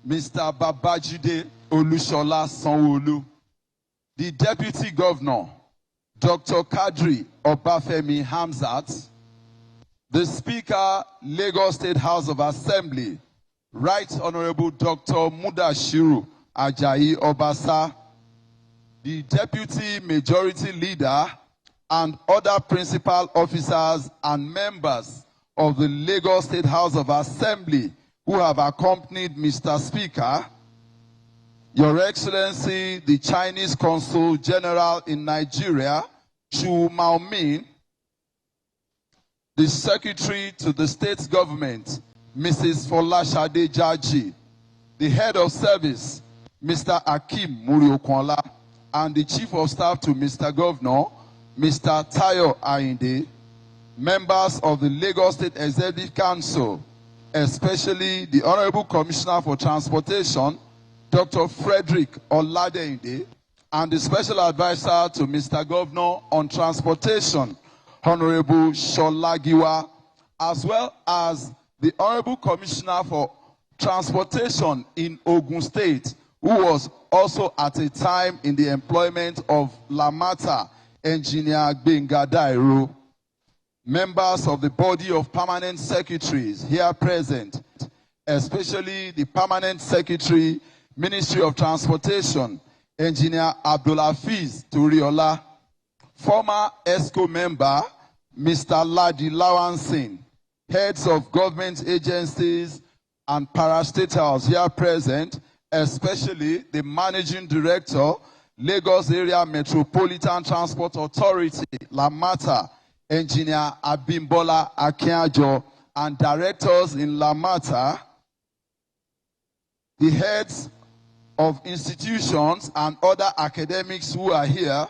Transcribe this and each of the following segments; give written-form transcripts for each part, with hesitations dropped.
Mr. Babajide Olushola Sanwo-Olu. The Deputy Governor, Dr. Kadri Obafemi Hamzat. The Speaker, Lagos State House of Assembly, Right Honorable Dr. Mudashiru Ajayi Obasa. The Deputy Majority Leader and other principal officers and members of the Lagos State House of Assembly who have accompanied Mr. Speaker, Your Excellency, the Chinese Consul General in Nigeria, Chu Maomin, the Secretary to the State Government, Mrs. Folashade Jaji, the Head of Service, Mr. Akim Muriokwala, and the Chief of Staff to Mr. Governor, Mr. Tayo Ainde, members of the Lagos State Executive Council, especially the Honorable Commissioner for Transportation, Dr. Frederick Oladeinde, and the Special Advisor to Mr. Governor on Transportation, Honorable Sholagiwa, as well as the Honorable Commissioner for Transportation in Ogun State, who was also at a time in the employment of LAMATA, Engineer Gbenga Dairo. Members of the body of permanent secretaries here present, especially the Permanent Secretary, Ministry of Transportation, Engineer Abdulhafiz Turiola, former ESCO member, Mr. Ladi Lawansin, heads of government agencies and parastatals here present, especially the Managing Director, Lagos Area Metropolitan Transport Authority, LAMATA, Engineer Abimbola Akinjo, and directors in LAMATA, the heads of institutions and other academics who are here,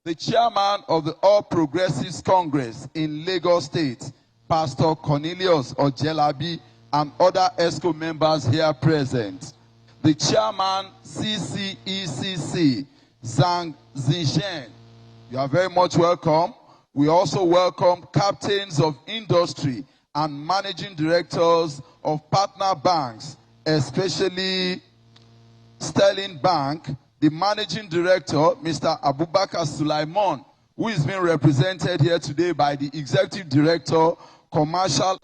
the chairman of the All Progressives Congress in Lagos State, Pastor Cornelius Ojelabi, and other ESCO members here present. The chairman, CCECC, Zhang Zishen. You are very much welcome. We also welcome captains of industry and managing directors of partner banks, especially Sterling Bank, the managing director, Mr. Abubakar Sulaiman, who is being represented here today by the executive director, commercial,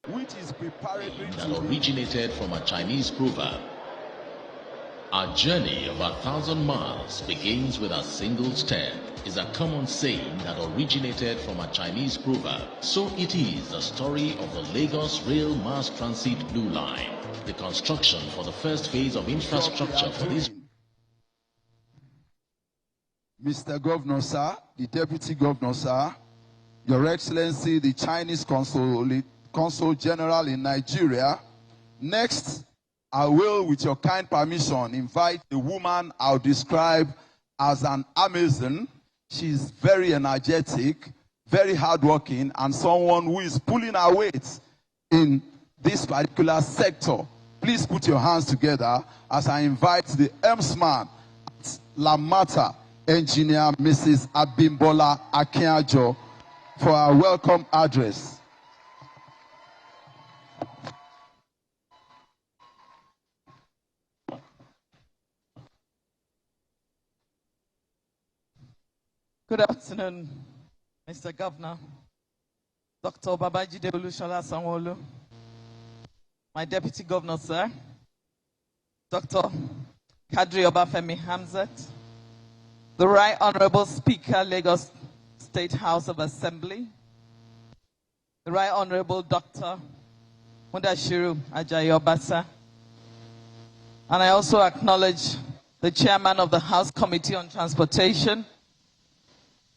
which is preparatory that originated from a Chinese proverb. Our journey of 1,000 miles begins with a single step is a common saying that originated from a Chinese proverb. So it is the story of the Lagos Rail Mass Transit Blue Line. The construction for the first phase of infrastructure for this. Mr. Governor, sir, the Deputy Governor, sir, Your Excellency, the Chinese Consul General in Nigeria. Next, I will, with your kind permission, invite the woman I'll describe as an Amazon. She's very energetic, very hardworking, and someone who is pulling her weight in this particular sector. Please put your hands together as I invite the helmsman at LAMATA, Engineer Mrs. Abimbola Akinjo, for our welcome address. Good afternoon, Mr. Governor, Dr. Babajide Olushola Sanwo-Olu, my Deputy Governor, sir, Dr. Kadri Obafemi Hamzat, the Right Honorable Speaker, Lagos State House of Assembly, the Right Honorable Dr. Mudashiru Ajayi Obasa, and I also acknowledge the Chairman of the House Committee on Transportation,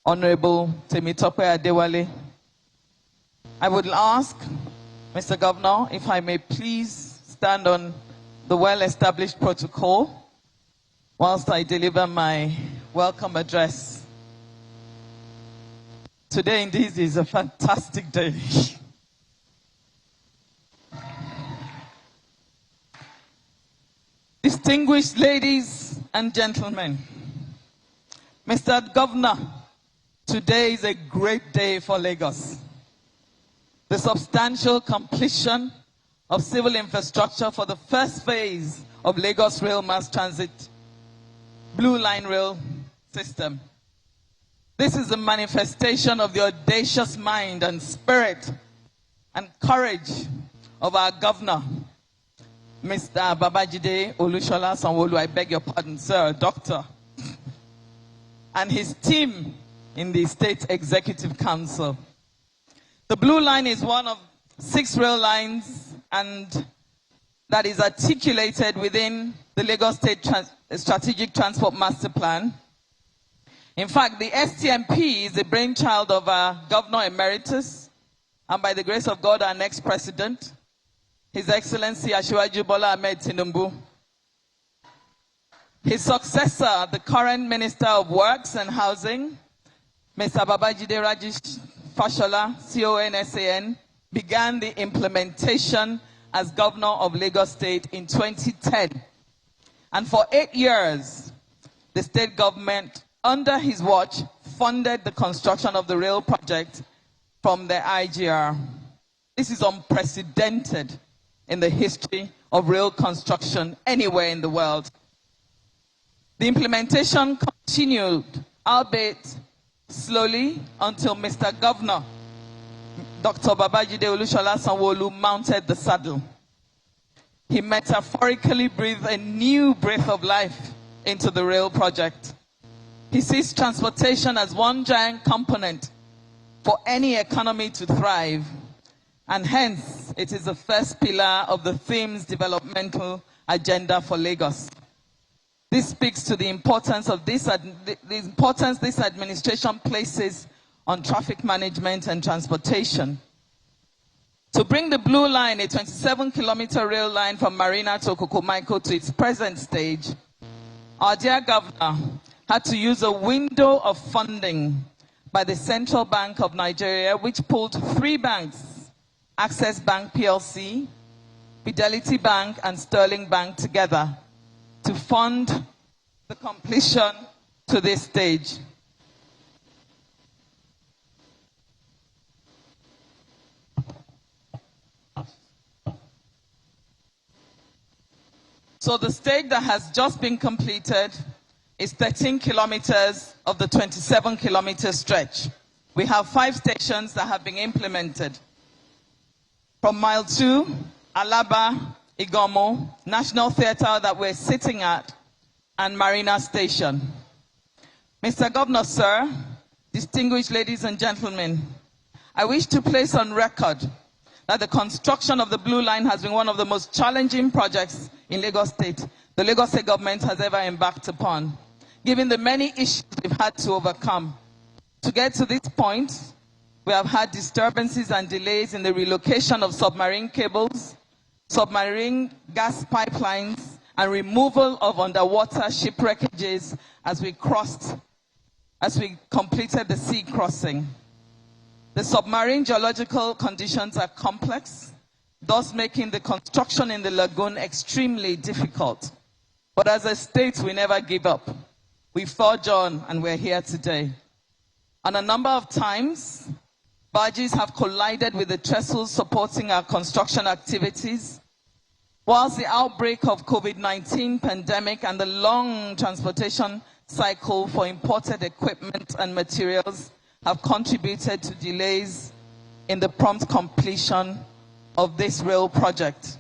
Honorable Temitope Adewale. I would ask, Mr. Governor, if I may please stand on the well-established protocol whilst I deliver my welcome address. Today, indeed, is a fantastic day. Distinguished ladies and gentlemen, Mr. Governor, today is a great day for Lagos. The substantial completion of civil infrastructure for the first phase of Lagos Rail Mass Transit Blue Line Rail System. This is a manifestation of the audacious mind and spirit and courage of our governor, Mr. Babajide Olusola Sanwo-Olu, I beg your pardon, sir, doctor, and his team in the State Executive Council. The Blue Line is one of 6 rail lines and that is articulated within the Lagos State Strategic Transport Master Plan. In fact, the STMP is the brainchild of our Governor Emeritus, and by the grace of God, our next President, His Excellency Asiwaju Bola Ahmed Tinubu. His successor, the current Minister of Works and Housing, Mr. Babajide Rajesh Fashola, CONSAN, began the implementation as Governor of Lagos State in 2010. And for 8 years, the state government, under his watch, funded the construction of the rail project from the IGR. This is unprecedented in the history of rail construction anywhere in the world. The implementation continued, albeit slowly, until Mr. Governor, Dr. Babajide Olusola Sanwo-Olu, mounted the saddle. He metaphorically breathed a new breath of life into the rail project. He sees transportation as one giant component for any economy to thrive, and hence it is the first pillar of the theme's developmental agenda for Lagos. This speaks to the importance of this administration places on traffic management and transportation. To bring the Blue Line, a 27-kilometer rail line from Marina to Okokomaiko, to its present stage, our dear governor had to use a window of funding by the Central Bank of Nigeria, which pulled 3 banks, Access Bank PLC, Fidelity Bank, and Sterling Bank together to fund the completion to this stage. So the stage that has just been completed is 13 kilometers of the 27-kilometer stretch. We have 5 stations that have been implemented. From mile 2, Alaba, Igomo, National Theatre that we're sitting at, and Marina Station. Mr. Governor, sir, distinguished ladies and gentlemen, I wish to place on record that the construction of the Blue Line has been one of the most challenging projects in Lagos State the Lagos State government has ever embarked upon, given the many issues we've had to overcome. To get to this point, we have had disturbances and delays in the relocation of submarine cables, submarine gas pipelines, and removal of underwater shipwreckages as we completed the sea crossing. The submarine geological conditions are complex, thus making the construction in the lagoon extremely difficult. But as a state, we never give up. We forge on, and we're here today. And a number of times, barges have collided with the trestles supporting our construction activities. Whilst the outbreak of COVID-19 pandemic and the long transportation cycle for imported equipment and materials have contributed to delays in the prompt completion of this rail project.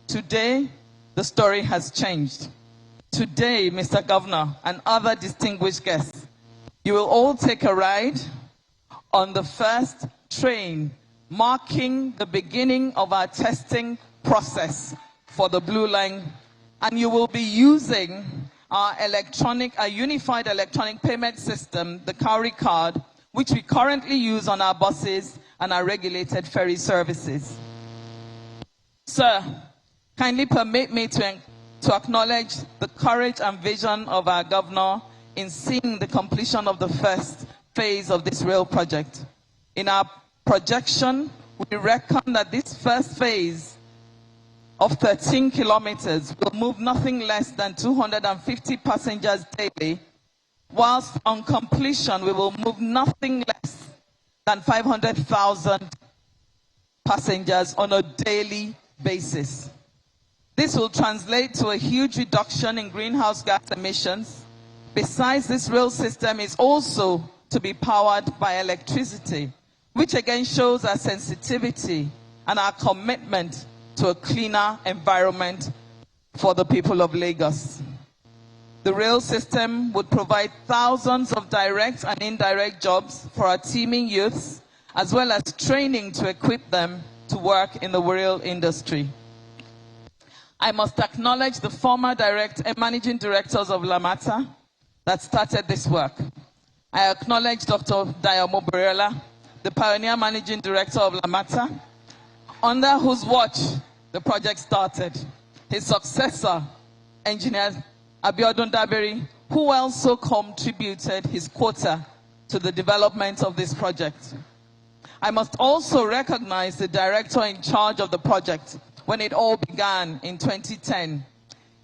Today, the story has changed. Today, Mr. Governor and other distinguished guests, you will all take a ride on the first train, marking the beginning of our testing process for the Blue Line, and you will be using our unified electronic payment system, the Cowrie card, which we currently use on our buses and our regulated ferry services. Sir, kindly permit me to acknowledge the courage and vision of our governor in seeing the completion of the first phase of this rail project. In our projection, we reckon that this first phase of 13 kilometers will move nothing less than 250 passengers daily, whilst on completion we will move nothing less than 500,000 passengers on a daily basis. This will translate to a huge reduction in greenhouse gas emissions. Besides, this rail system is also to be powered by electricity, which again shows our sensitivity and our commitment to a cleaner environment for the people of Lagos. The rail system would provide thousands of direct and indirect jobs for our teeming youths, as well as training to equip them to work in the rail industry. I must acknowledge the former managing directors of LAMATA that started this work. I acknowledge Dr. Dayomo Borela, the pioneer managing director of LAMATA, under whose watch the project started. His successor, Engineer Abiodun Dabiri, who also contributed his quota to the development of this project. I must also recognize the director in charge of the project when it all began in 2010,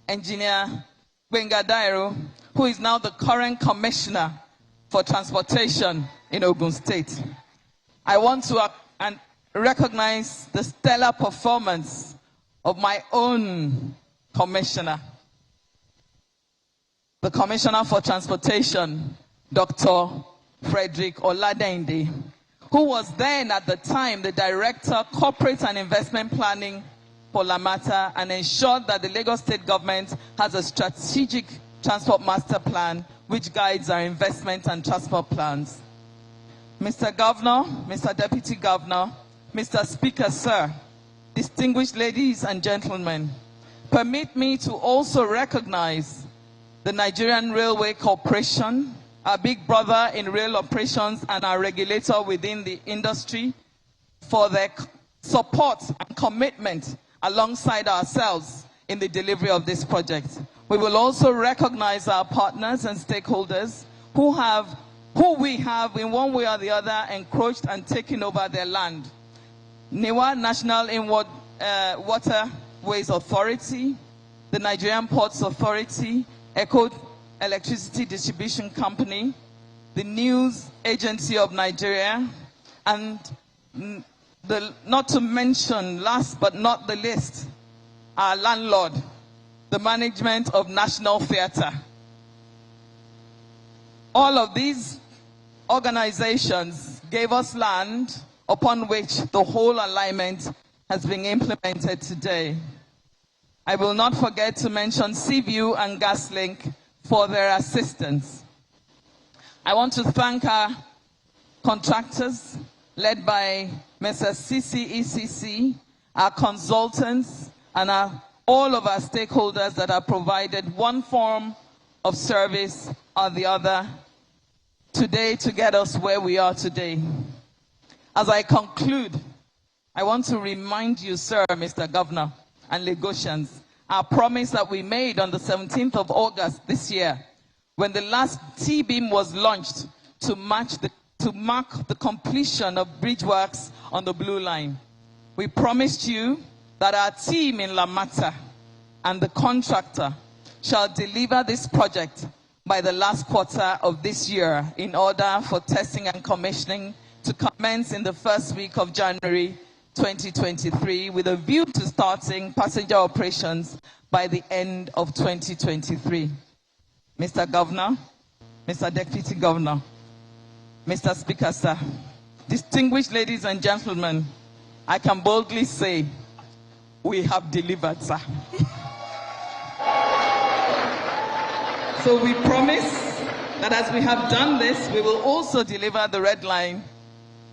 Engineer Gbenga Dairo, who is now the current commissioner for transportation in Ogun State. I want to recognize the stellar performance of my own commissioner, the Commissioner for Transportation, Dr. Frederick Oladende, who was then at the time the Director, Corporate and Investment Planning for LAMATA, and ensured that the Lagos State government has a strategic transport master plan which guides our investment and transport plans. Mr. Governor, Mr. Deputy Governor, Mr. Speaker, sir, distinguished ladies and gentlemen, permit me to also recognize the Nigerian Railway Corporation, our big brother in rail operations and our regulator within the industry, for their support and commitment alongside ourselves in the delivery of this project. We will also recognize our partners and stakeholders who we have in one way or the other encroached and taken over their land. NIWA, National Inward Waterways Authority, the Nigerian Ports Authority, Echo Electricity Distribution Company, the News Agency of Nigeria, and not to mention, last but not the least, our landlord, the management of National Theatre. All of these organizations gave us land upon which the whole alignment has been implemented today. I will not forget to mention Seaview and GasLink for their assistance. I want to thank our contractors, led by Mr. CCECC, our consultants, and all of our stakeholders that have provided one form of service or the other today to get us where we are today. As I conclude, I want to remind you, sir, Mr. Governor, and Lagosians, our promise that we made on the 17th of August this year, when the last T-beam was launched to mark the completion of bridge works on the Blue Line. We promised you that our team in LAMATA and the contractor shall deliver this project by the last quarter of this year in order for testing and commissioning to commence in the first week of January 2023, with a view to starting passenger operations by the end of 2023. Mr. Governor, Mr. Deputy Governor, Mr. Speaker, sir, distinguished ladies and gentlemen, I can boldly say we have delivered, sir. So we promise that as we have done this, we will also deliver the red line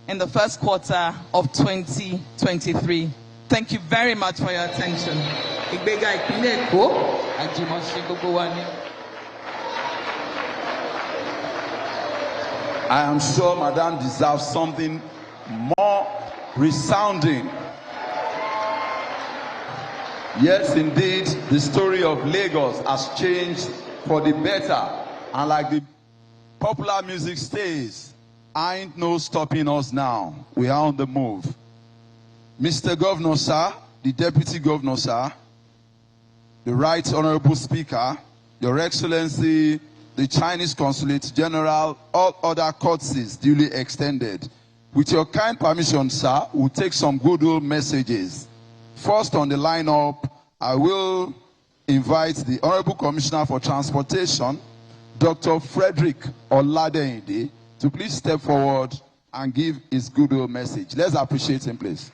in the first quarter of 2023. Thank you very much for your attention. I am sure Madame deserves something more resounding. Yes, indeed, the story of Lagos has changed for the better. And like the popular music says, ain't no stopping us now. We are on the move. Mr. Governor, sir, the Deputy Governor, sir, the Right Honorable Speaker, Your Excellency, the Chinese Consulate General, all other courtesies duly extended. With your kind permission, sir, we'll take some goodwill messages First on the lineup, I will invite the Honorable Commissioner for Transportation, Dr. Frederick Oladeinde, to please step forward and give his goodwill message. Let's appreciate him, please.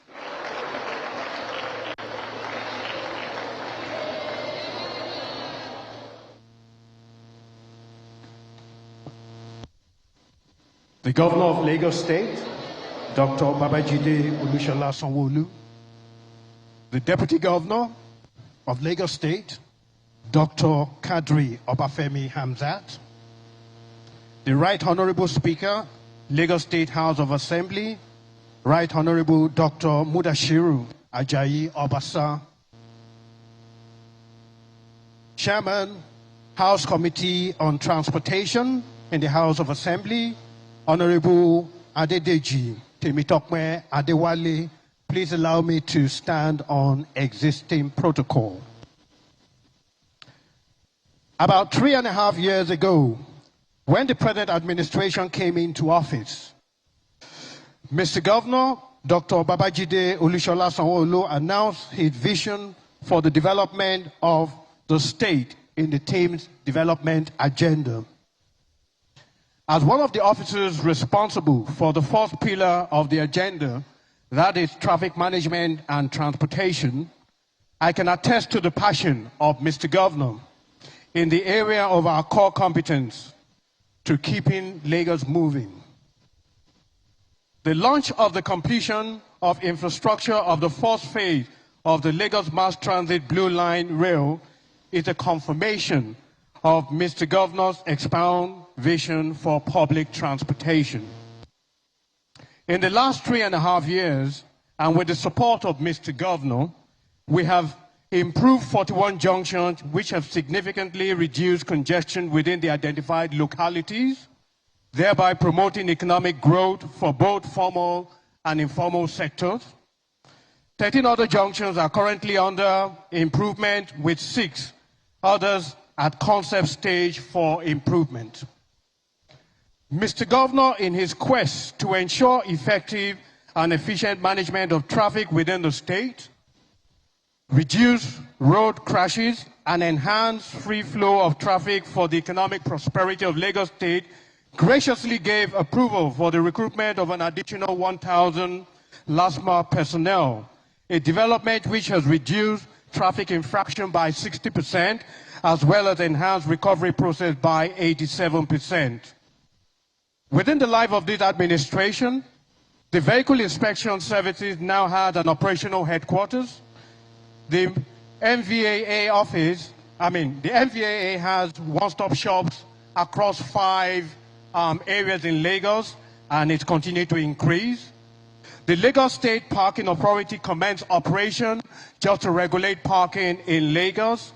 The Governor of Lagos State, Dr. Babajide Olusola Sanwo-Olu. The Deputy Governor of Lagos State, Dr. Kadri Obafemi Hamzat. The Right Honorable Speaker, Lagos State House of Assembly, Right Honorable Dr. Mudashiru Ajayi Obasa. Chairman, House Committee on Transportation in the House of Assembly, Honorable Adedeji Temitokwe Adewale. Please allow me to stand on existing protocol. About 3.5 years ago, when the present administration came into office, Mr. Governor, Dr. Babajide Olusola Sanwo-Olu announced his vision for the development of the state in the Thames Development Agenda. As one of the officers responsible for the fourth pillar of the agenda, that is traffic management and transportation, I can attest to the passion of Mr. Governor in the area of our core competence to keeping Lagos moving. The launch of the completion of infrastructure of the fourth phase of the Lagos Mass Transit Blue Line Rail is a confirmation of Mr. Governor's expound vision for public transportation. In the last 3.5 years, and with the support of Mr. Governor, we have improved 41 junctions which have significantly reduced congestion within the identified localities, thereby promoting economic growth for both formal and informal sectors. 13 other junctions are currently under improvement, with 6 others at concept stage for improvement. Mr. Governor, in his quest to ensure effective and efficient management of traffic within the state, reduce road crashes, and enhance free flow of traffic for the economic prosperity of Lagos State, graciously gave approval for the recruitment of an additional 1,000 LASMA personnel, a development which has reduced traffic infraction by 60%, as well as enhanced recovery process by 87%. Within the life of this administration, the Vehicle Inspection Services now had an operational headquarters. The MVAA office, the MVAA has one-stop shops across 5 areas in Lagos, and it's continued to increase. The Lagos State Parking Authority commenced operation just to regulate parking in Lagos.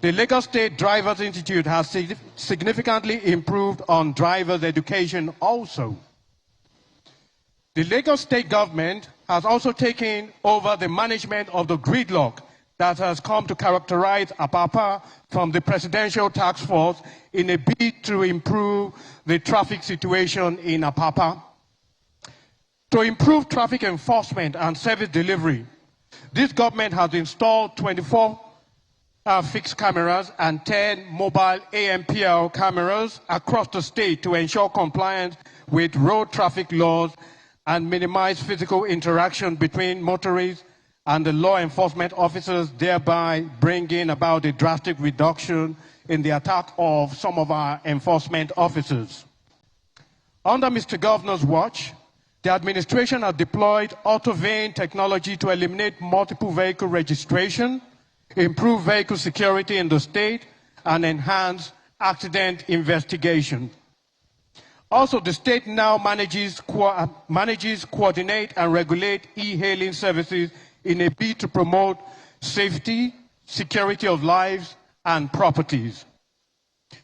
The Lagos State Drivers Institute has significantly improved on drivers' education also. The Lagos State government has also taken over the management of the gridlock that has come to characterize Apapa from the Presidential Task Force in a bid to improve the traffic situation in Apapa. To improve traffic enforcement and service delivery, this government has installed 24 fixed cameras and 10 mobile AMPL cameras across the state to ensure compliance with road traffic laws and minimize physical interaction between motorists and the law enforcement officers, thereby bringing about a drastic reduction in the attack of some of our enforcement officers. Under Mr. Governor's watch, the administration has deployed auto-veying technology to eliminate multiple vehicle registration, improve vehicle security in the state, and enhance accident investigation. Also, the state now manages, coordinate, and regulate e-hailing services in a bid to promote safety, security of lives, and properties.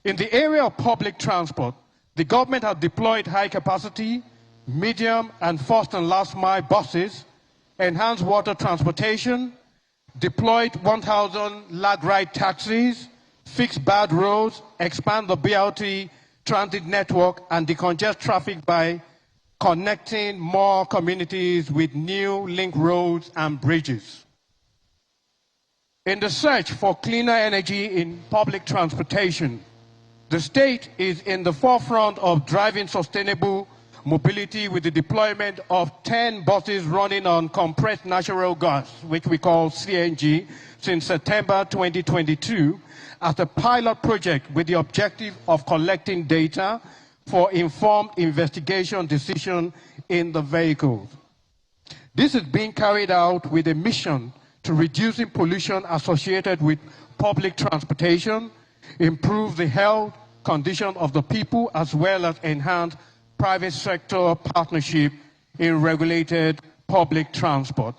In the area of public transport, the government has deployed high-capacity, medium, and first and last-mile buses, enhanced water transportation, deployed 1,000 lag ride taxis, fix bad roads, expand the BRT transit network, and decongest traffic by connecting more communities with new link roads and bridges. In the search for cleaner energy in public transportation, the state is in the forefront of driving sustainable mobility with the deployment of 10 buses running on compressed natural gas, which we call CNG, since September 2022 as a pilot project with the objective of collecting data for informed investigation decision in the vehicles. This is being carried out with a mission to reducing pollution associated with public transportation, improve the health condition of the people, as well as enhance private sector partnership in regulated public transport.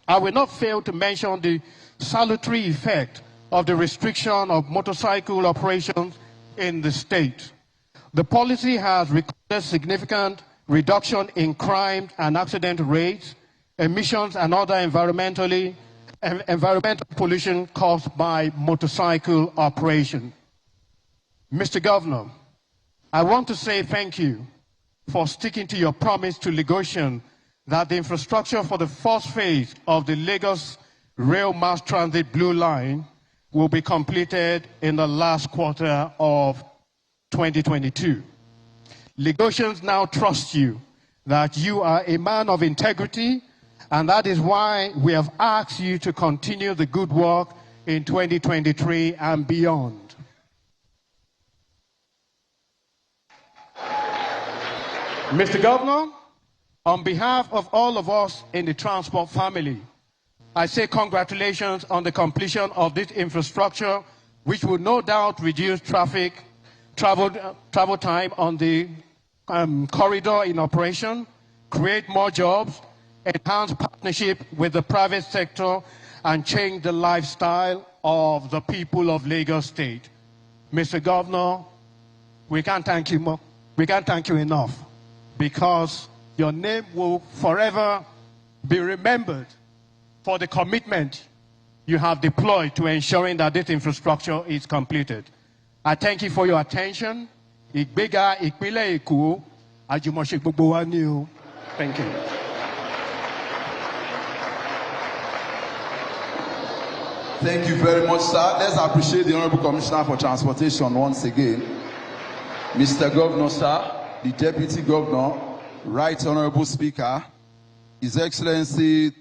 I will not fail to mention the salutary effect of the restriction of motorcycle operations in the state. The policy has recorded significant reduction in crime and accident rates, emissions, and other environmental pollution caused by motorcycle operation. Mr. Governor, I want to say thank you for sticking to your promise to Lagosians that the infrastructure for the first phase of the Lagos Rail Mass Transit Blue Line will be completed in the last quarter of 2022. Lagosians now trust you that you are a man of integrity, and that is why we have asked you to continue the good work in 2023 and beyond. Mr. Governor, on behalf of all of us in the transport family, I say congratulations on the completion of this infrastructure, which will no doubt reduce travel time on the corridor in operation, create more jobs, enhance partnership with the private sector, and change the lifestyle of the people of Lagos State. Mr. Governor, we can't thank you more. We can't thank you enough, because your name will forever be remembered for the commitment you have deployed to ensuring that this infrastructure is completed. I thank you for your attention. Ìgbéga ìpínlẹ̀ Èkó, àjùmọ̀ṣe gbogbo wa ni o. Thank you. Thank you very much, sir. Let's appreciate the Honorable Commissioner for Transportation once again. Mr. Governor, sir, the Deputy Governor, Right Honorable Speaker, His Excellency,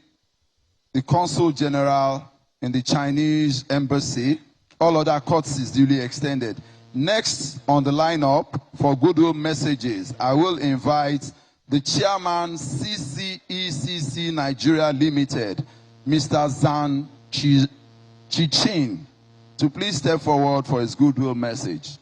the Consul General in the Chinese Embassy, all other courtesies duly extended. Next on the lineup for goodwill messages, I will invite the Chairman CCECC Nigeria Limited, Mr. Zhang Chichin, to please step forward for his goodwill message.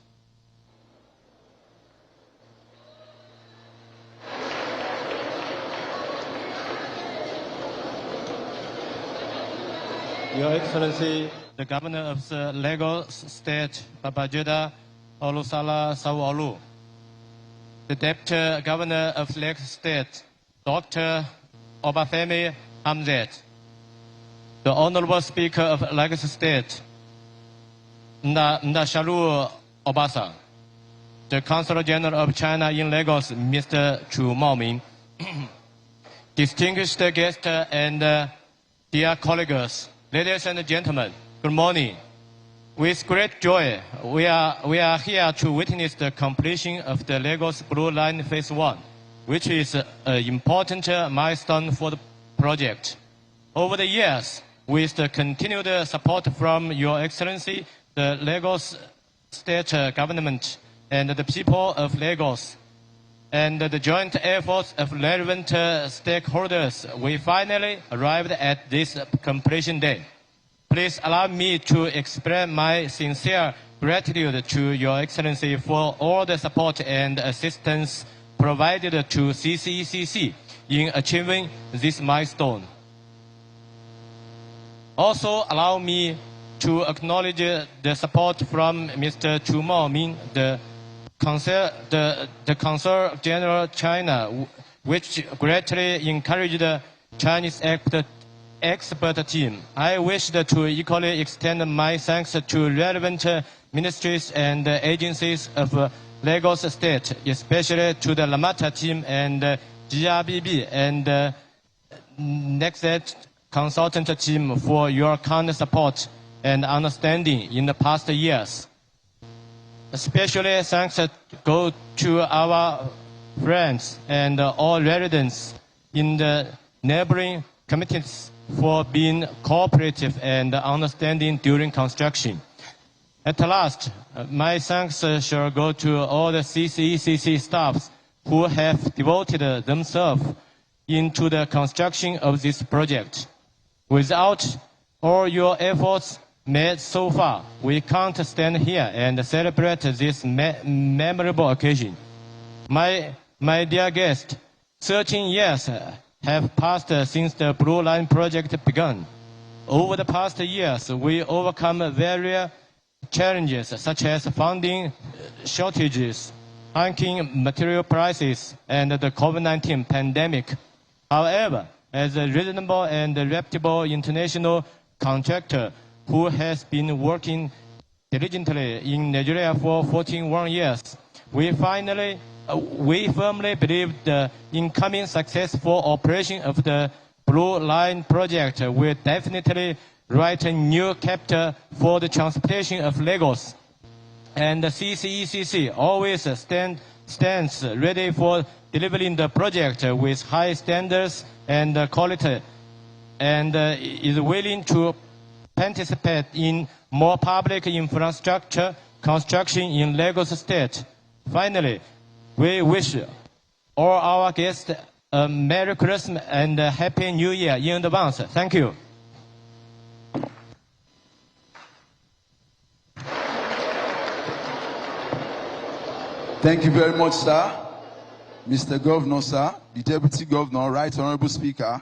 Your Excellency, the Governor of the Lagos State, Babajide Olusala Sanwo-Olu, the Deputy Governor of Lagos State, Dr. Obafemi Hamzat, the Honorable Speaker of Lagos State, Ndashalu Obasa, the Consul General of China in Lagos, Mr. Chu Maoming, distinguished guests and dear colleagues, ladies and gentlemen, good morning. With great joy, we are here to witness the completion of the Lagos Blue Line Phase 1, which is an important milestone for the project. Over the years, with the continued support from Your Excellency, the Lagos State Government, and the people of Lagos, and the joint efforts of relevant stakeholders, we finally arrived at this completion day. Please allow me to express my sincere gratitude to Your Excellency for all the support and assistance provided to CCECC in achieving this milestone. Also, allow me to acknowledge the support from Mr. Chu Maoming, the Consul General China, which greatly encouraged the Chinese expert team. I wish to equally extend my thanks to relevant ministries and agencies of Lagos State, especially to the LAMATA team and GRBB and Nexet consultant team for your kind support and understanding in the past years. Especially thanks go to our friends and all residents in the neighboring communities for being cooperative and understanding during construction. At last, my thanks shall go to all the CCECC staffs who have devoted themselves into the construction of this project. Without all your efforts made so far, we can't stand here and celebrate this memorable occasion. My dear guest, 13 years have passed since the Blue Line project began. Over the past years, we overcome various challenges such as funding shortages, hiking material prices, and the COVID-19 pandemic. However, as a reasonable and reputable international contractor who has been working diligently in Nigeria for 14 years, we firmly believe the incoming successful operation of the Blue Line project will definitely write a new chapter for the transportation of Lagos. And the CCECC always stands ready for delivering the project with high standards and quality, and is willing to participate in more public infrastructure construction in Lagos State. Finally, we wish all our guests a Merry Christmas and a Happy New Year in advance. Thank you. Thank you very much, sir. Mr. Governor, sir, the Deputy Governor, Right Honorable Speaker,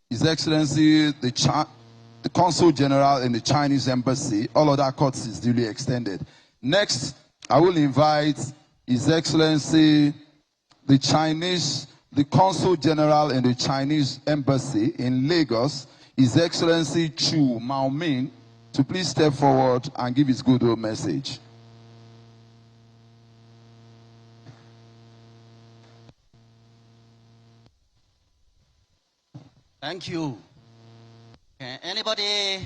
His Excellency, the Consul General in the Chinese Embassy, all of that courtesies duly extended. Next, I will invite His Excellency, the Consul General in the Chinese Embassy in Lagos, His Excellency Chu Maoming, to please step forward and give his goodwill message. Thank you. Can anybody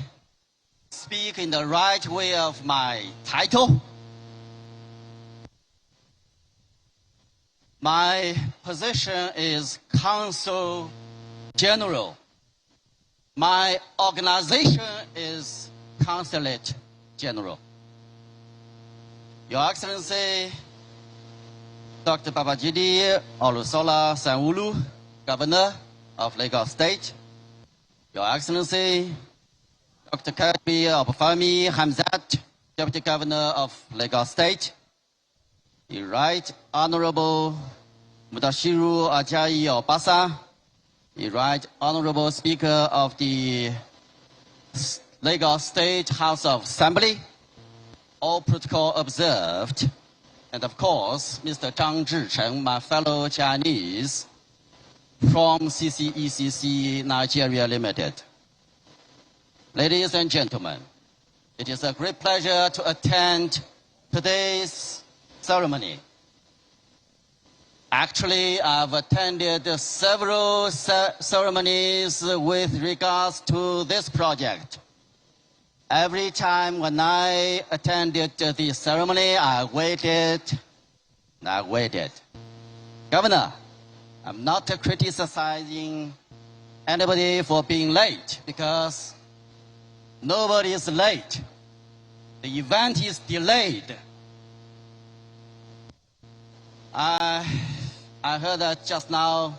speak in the right way of my title? My position is Consul General. My organization is Consulate General. Your Excellency, Dr. Babajide Olusola Sanwo-Olu, Governor of Lagos State. Your Excellency, Dr. Kadri Obafemi Hamzat, Deputy Governor of Lagos State. The Right Honorable Mudashiru Ajayi Obasa, the Right Honorable Speaker of the Lagos State House of Assembly, all protocol observed, and of course, Mr. Zhang Zhicheng, my fellow Chinese from CCECC Nigeria Limited. Ladies and gentlemen, it is a great pleasure to attend today's ceremony. Actually, I've attended several ceremonies with regards to this project. Every time when I attended the ceremony, I waited. Governor, I'm not criticizing anybody for being late, because nobody is late. The event is delayed. I heard that just now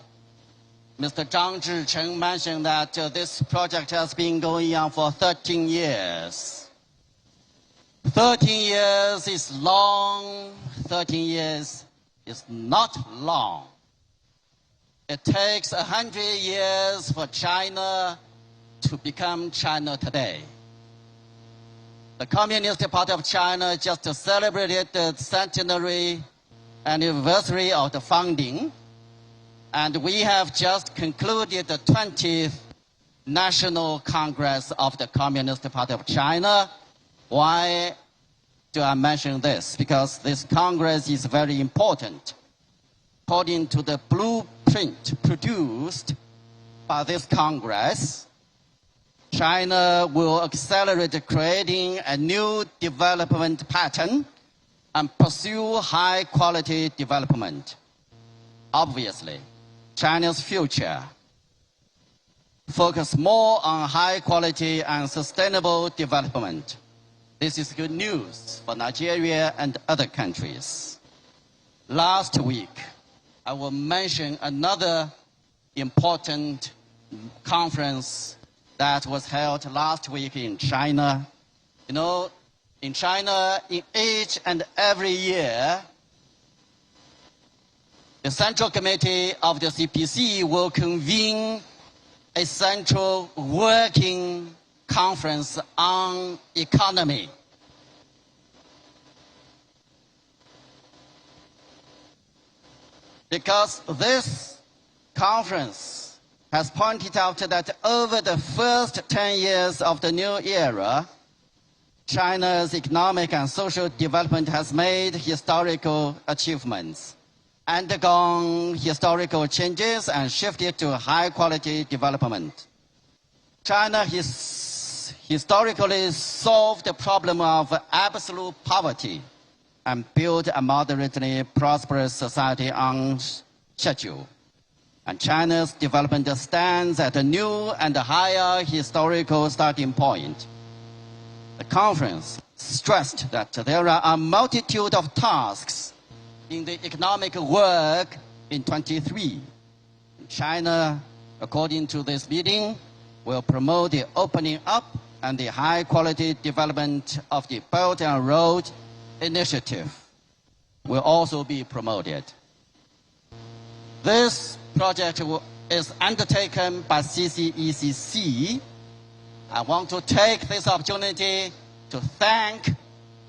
Mr. Zhang Zhicheng mentioned that this project has been going on for 13 years. 13 years is long, 13 years is not long. It takes 100 years for China to become China today. The Communist Party of China just celebrated the centenary anniversary of the founding, and we have just concluded the 20th National Congress of the Communist Party of China. Why do I mention this? Because this Congress is very important. According to the blueprint produced by this Congress, China will accelerate creating a new development pattern and pursue high-quality development. Obviously, China's future focus more on high-quality and sustainable development. This is good news for Nigeria and other countries. Last week, I will mention another important conference that was held last week in China. You know, in China, in each and every year, the Central Committee of the CPC will convene a central working conference on economy. Because this conference has pointed out that over the first 10 years of the new era, China's economic and social development has made historical achievements, undergone historical changes, and shifted to high-quality development. China has historically solved the problem of absolute poverty and built a moderately prosperous society on schedule. And China's development stands at a new and higher historical starting point. The conference stressed that there are a multitude of tasks in the economic work in 23. China, according to this meeting, will promote the opening up and the high-quality development of the Belt and Road Initiative will also be promoted. This project is undertaken by CCECC. I want to take this opportunity to thank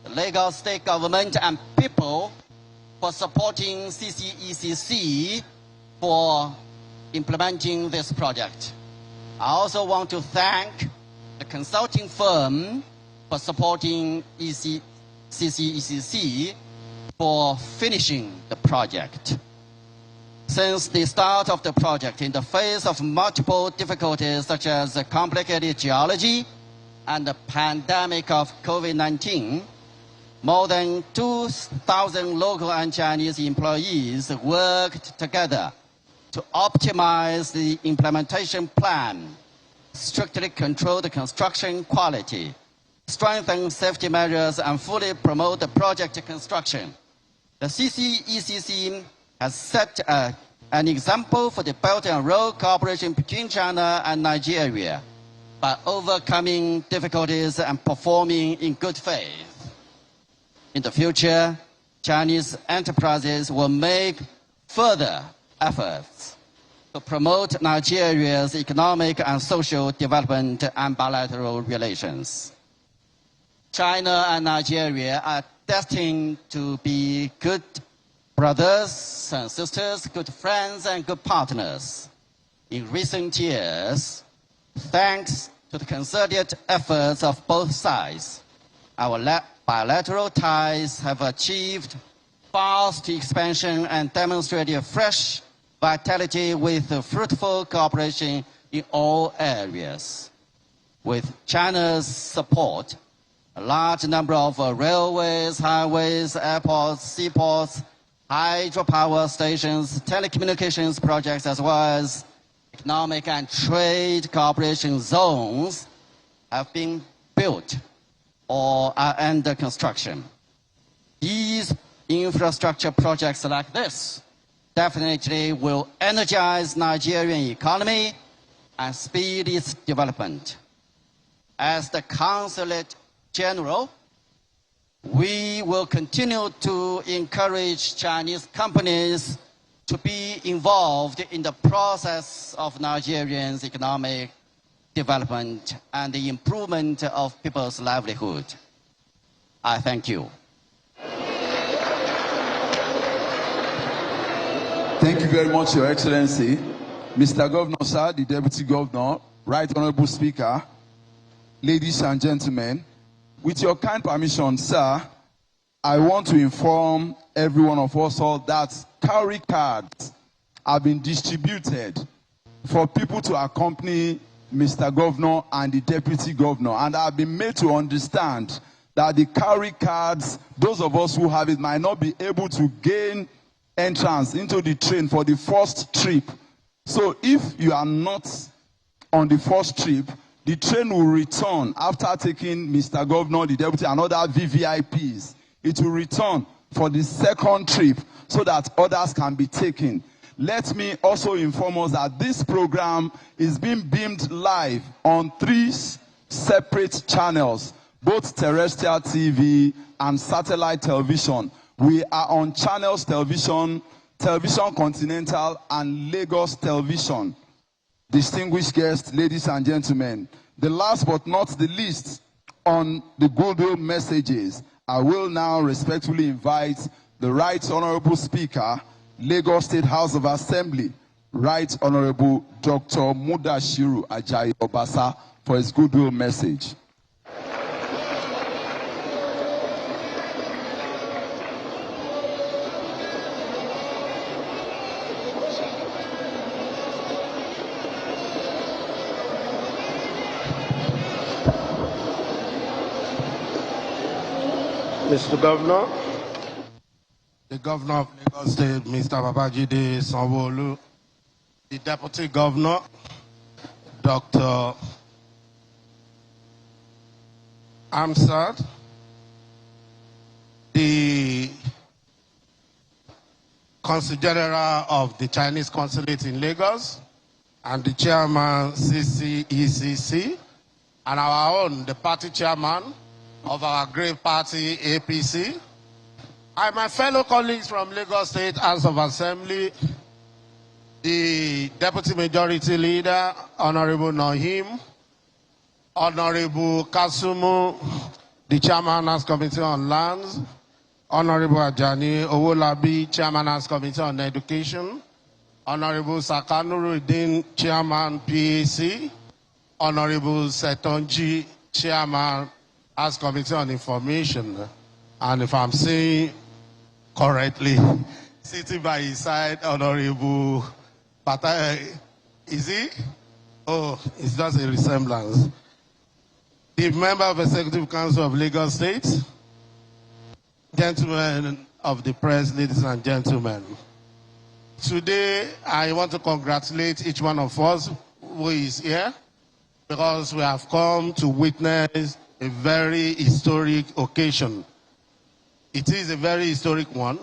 the Lagos State government and people for supporting CCECC for implementing this project. I also want to thank the consulting firm for supporting CCECC for finishing the project. Since the start of the project, in the face of multiple difficulties such as complicated geology and the pandemic of COVID-19, more than 2,000 local and Chinese employees worked together to optimize the implementation plan, strictly control the construction quality, strengthen safety measures, and fully promote the project construction. The CCECC has set an example for the Belt and Road cooperation between China and Nigeria by overcoming difficulties and performing in good faith. In the future, Chinese enterprises will make further efforts to promote Nigeria's economic and social development and bilateral relations. China and Nigeria are destined to be good brothers and sisters, good friends and good partners. In recent years, thanks to the concerted efforts of both sides, our bilateral ties have achieved fast expansion and demonstrated fresh vitality with fruitful cooperation in all areas. With China's support, a large number of railways, highways, airports, seaports, hydropower stations, telecommunications projects, as well as economic and trade cooperation zones have been built or are under construction. These infrastructure projects like this definitely will energize Nigerian economy and speed its development. As the Consulate General, we will continue to encourage Chinese companies to be involved in the process of Nigerians' economic development and the improvement of people's livelihood. I thank you. Thank you very much, Your Excellency. Mr. Governor, sir, the Deputy Governor, Right Honorable Speaker, ladies and gentlemen, with your kind permission, sir, I want to inform every one of us all that cowrie cards have been distributed for people to accompany Mr. Governor and the Deputy Governor. And I've been made to understand that the carry cards, those of us who have it might not be able to gain entrance into the train for the first trip. So if you are not on the first trip, the train will return after taking Mr. Governor, the Deputy, and other VVIPs. It will return for the second trip so that others can be taken. Let me also inform us that this program is being beamed live on 3 separate channels, both terrestrial TV and satellite television. We are on Channels Television, Television Continental, and Lagos Television. Distinguished guests, ladies and gentlemen, the last but not the least on the goodwill messages, I will now respectfully invite the Right Honorable Speaker, Lagos State House of Assembly, Right Honorable Dr. Mudashiru Ajayi Obasa, for his goodwill message. Mr. Governor, the Governor of Lagos State, Mr. Babajide Sanwo-Olu, the Deputy Governor, Dr. Amsad, the Consul General of the Chinese Consulate in Lagos, and the Chairman CCECC, and our own, the party chairman of our great party, APC, and my fellow colleagues from Lagos State House of Assembly, the Deputy Majority Leader, Honorable Nohim, Honorable Kasumu, the Chairman House Committee on Lands, Honorable Ajani Owolabi, Chairman House Committee on Education, Honorable Sakanuruddin, Chairman PAC, Honorable Setonji, Chairman House Committee on Information, and if I'm saying correctly, sitting by his side, Honorable Patai, is he? Oh, it's just a resemblance. The member of Executive Council of Lagos State, gentlemen of the press, ladies and gentlemen. Today, I want to congratulate each one of us who is here, because we have come to witness a very historic occasion. It is a very historic one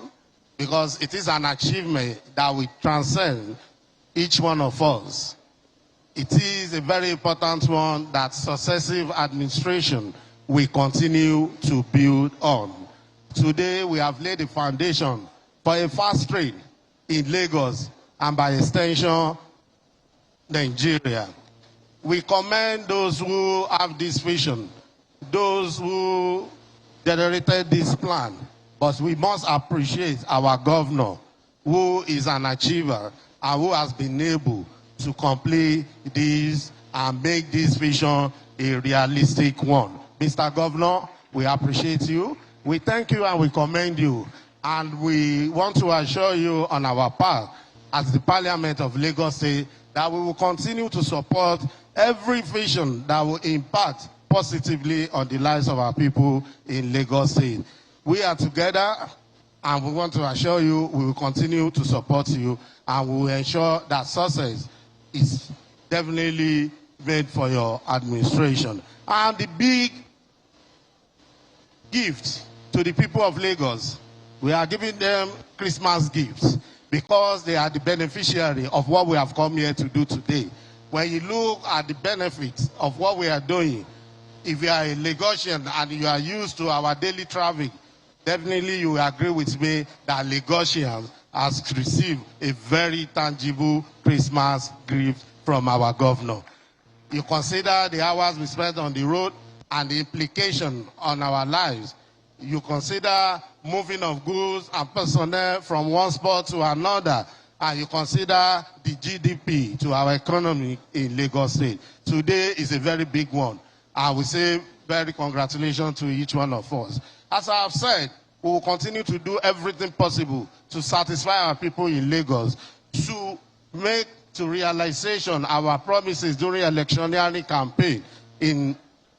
because it is an achievement that will transcend each one of us. It is a very important one that successive administration will continue to build on. Today, we have laid the foundation for a fast train in Lagos and by extension, Nigeria. We commend those who have this vision, those who generated this plan, but we must appreciate our governor, who is an achiever and who has been able to complete this and make this vision a realistic one. Mr. Governor, we appreciate you. We thank you and we commend you. And we want to assure you on our part, as the Parliament of Lagos State, that we will continue to support every vision that will impact positively on the lives of our people in Lagos State. We are together, and we want to assure you we will continue to support you, and we will ensure that success is definitely made for your administration. And the big gift to the people of Lagos, we are giving them Christmas gifts because they are the beneficiary of what we have come here to do today. When you look at the benefits of what we are doing, if you are a Lagosian and you are used to our daily traffic, definitely you will agree with me that Lagosians has received a very tangible Christmas gift from our governor. You consider the hours we spent on the road and the implication on our lives. You consider moving of goods and personnel from one spot to another, and you consider the GDP to our economy in Lagos State. Today is a very big one. I will say very congratulations to each one of us. As I have said, we will continue to do everything possible to satisfy our people in Lagos, to make to realization our promises during electioneering campaign in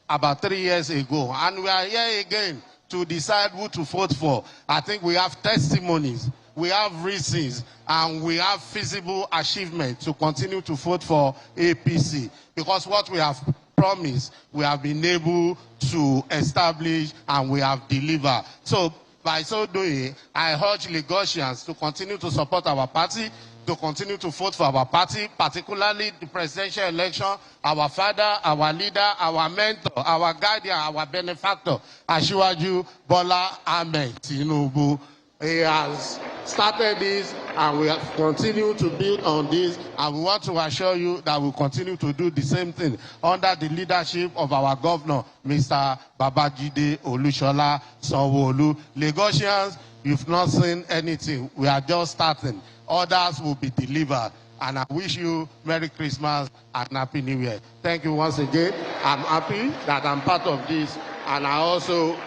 about 3 years ago. And we are here again to decide who to vote for. I think we have testimonies, we have reasons, and we have feasible achievements to continue to vote for APC. Because what we have promised, we have been able to establish and we have delivered. So by so doing, I urge Lagosians to continue to support our party, to continue to vote for our party, particularly the presidential election. Our father, our leader, our mentor, our guardian, our benefactor, Asiwaju Bola Ahmed Tinubu. He has started this and we have continued to build on this, and we want to assure you that we'll continue to do the same thing under the leadership of our governor, Mr. Babajide Olusola Sanwo-Olu. Lagosians, you've not seen anything. We are just starting. Others will be delivered. And I wish you Merry Christmas and Happy New Year. Thank you once again. I'm happy that I'm part of this, and I also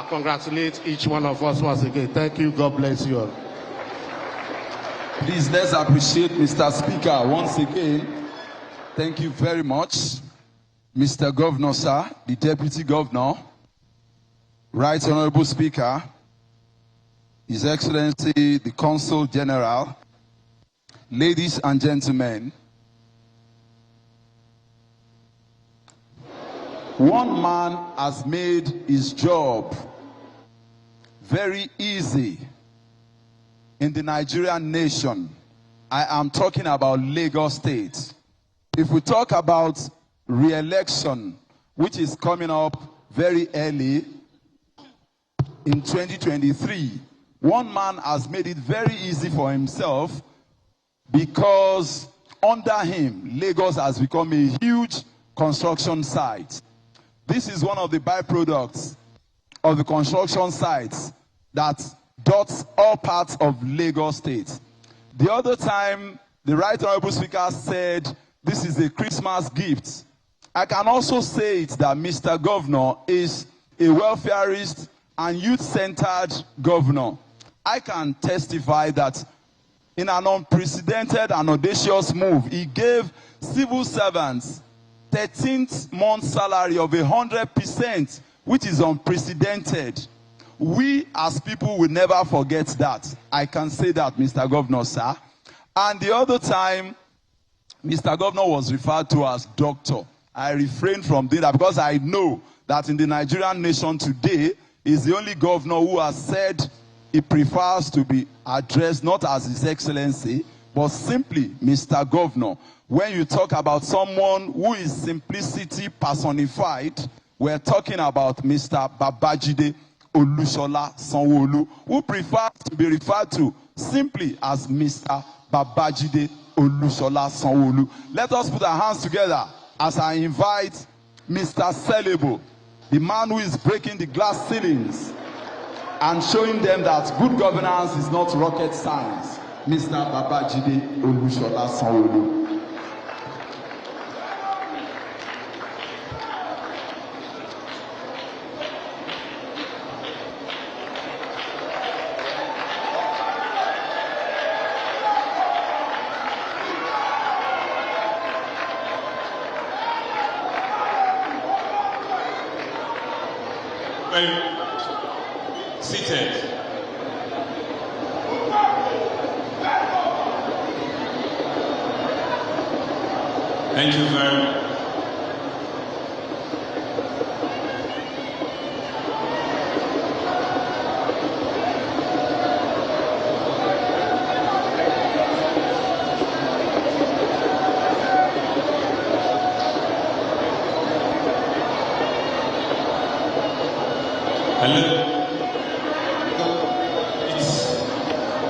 congratulate each one of us once again. Thank you. God bless you all. Please, let's appreciate Mr. Speaker once again. Thank you very much. Mr. Governor, sir, the Deputy Governor, Right Honorable Speaker, His Excellency, the Consul General, ladies and gentlemen, one man has made his job very easy in the Nigerian nation. I am talking about Lagos State. If we talk about re-election, which is coming up very early in 2023, one man has made it very easy for himself, because under him, Lagos has become a huge construction site. This is one of the byproducts of the construction sites that dots all parts of Lagos State. The other time, the Right Honorable Speaker said this is a Christmas gift. I can also say it that Mr. Governor is a welfareist and youth-centered governor. I can testify that in an unprecedented and audacious move, he gave civil servants 13th month salary of 100%, which is unprecedented. We as people will never forget that. I can say that, Mr. Governor, sir. And the other time, Mr. Governor was referred to as doctor. I refrained from doing that because I know that in the Nigerian nation today, he's the only governor who has said he prefers to be addressed not as His Excellency, but simply Mr. Governor. When you talk about someone who is simplicity personified, we're talking about Mr. Babajide Olusola Sanwo-Olu, who prefers to be referred to simply as Mr. Babajide Olusola Sanwo-Olu. Let us put our hands together as I invite Mr. Celebo, the man who is breaking the glass ceilings and showing them that good governance is not rocket science. Mr. Babajide Olusola Sanwo-Olu. Seated. Thank you very much. Hello.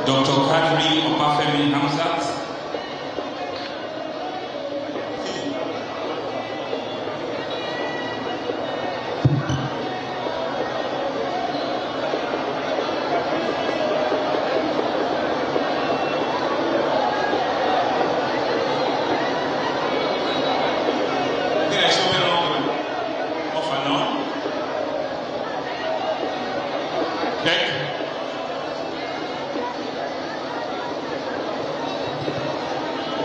Dr. Kadri Obafemi Hamzat.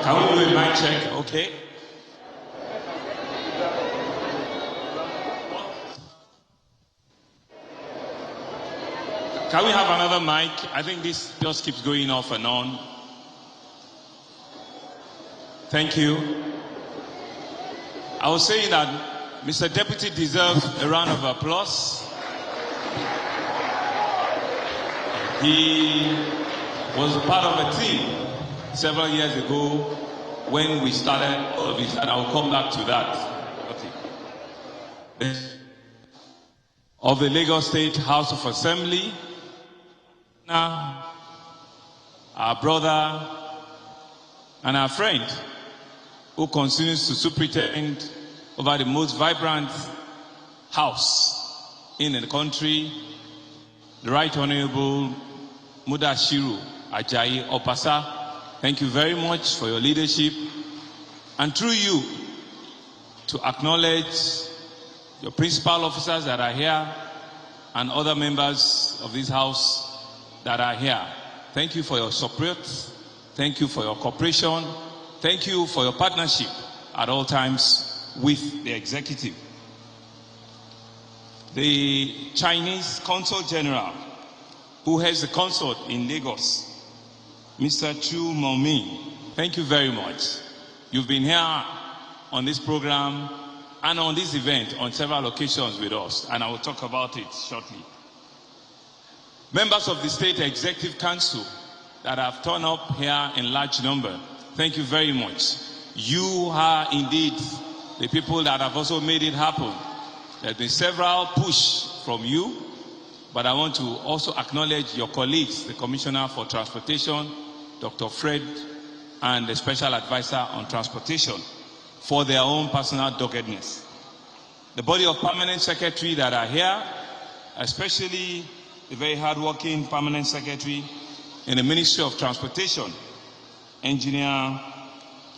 Can we do a mic check? Okay. Can we have another mic? I think this just keeps going off and on. Thank you. I was saying that Mr. Deputy deserves a round of applause. He was part of a team several years ago when we started all of this, and I will come back to that. Okay. Of the Lagos State House of Assembly, now our brother and our friend who continues to superintend over the most vibrant house in the country, the Right Honorable Mudashiru Ajayi Opasa. Thank you very much for your leadership, and through you to acknowledge your principal officers that are here and other members of this house that are here. Thank you for your support. Thank you for your cooperation. Thank you for your partnership at all times with the executive. The Chinese Consul General, who heads the consulate in Lagos, Mr. Chu Momin, thank you very much. You've been here on this program and on this event on several occasions with us, and I will talk about it shortly. Members of the State Executive Council that have turned up here in large number, thank you very much. You are indeed the people that have also made it happen. There have been several push from you, but I want to also acknowledge your colleagues, the Commissioner for Transportation, Dr. Fred, and the Special Advisor on Transportation, for their own personal doggedness. The body of permanent secretary that are here, especially the very hardworking permanent secretary in the Ministry of Transportation, Engineer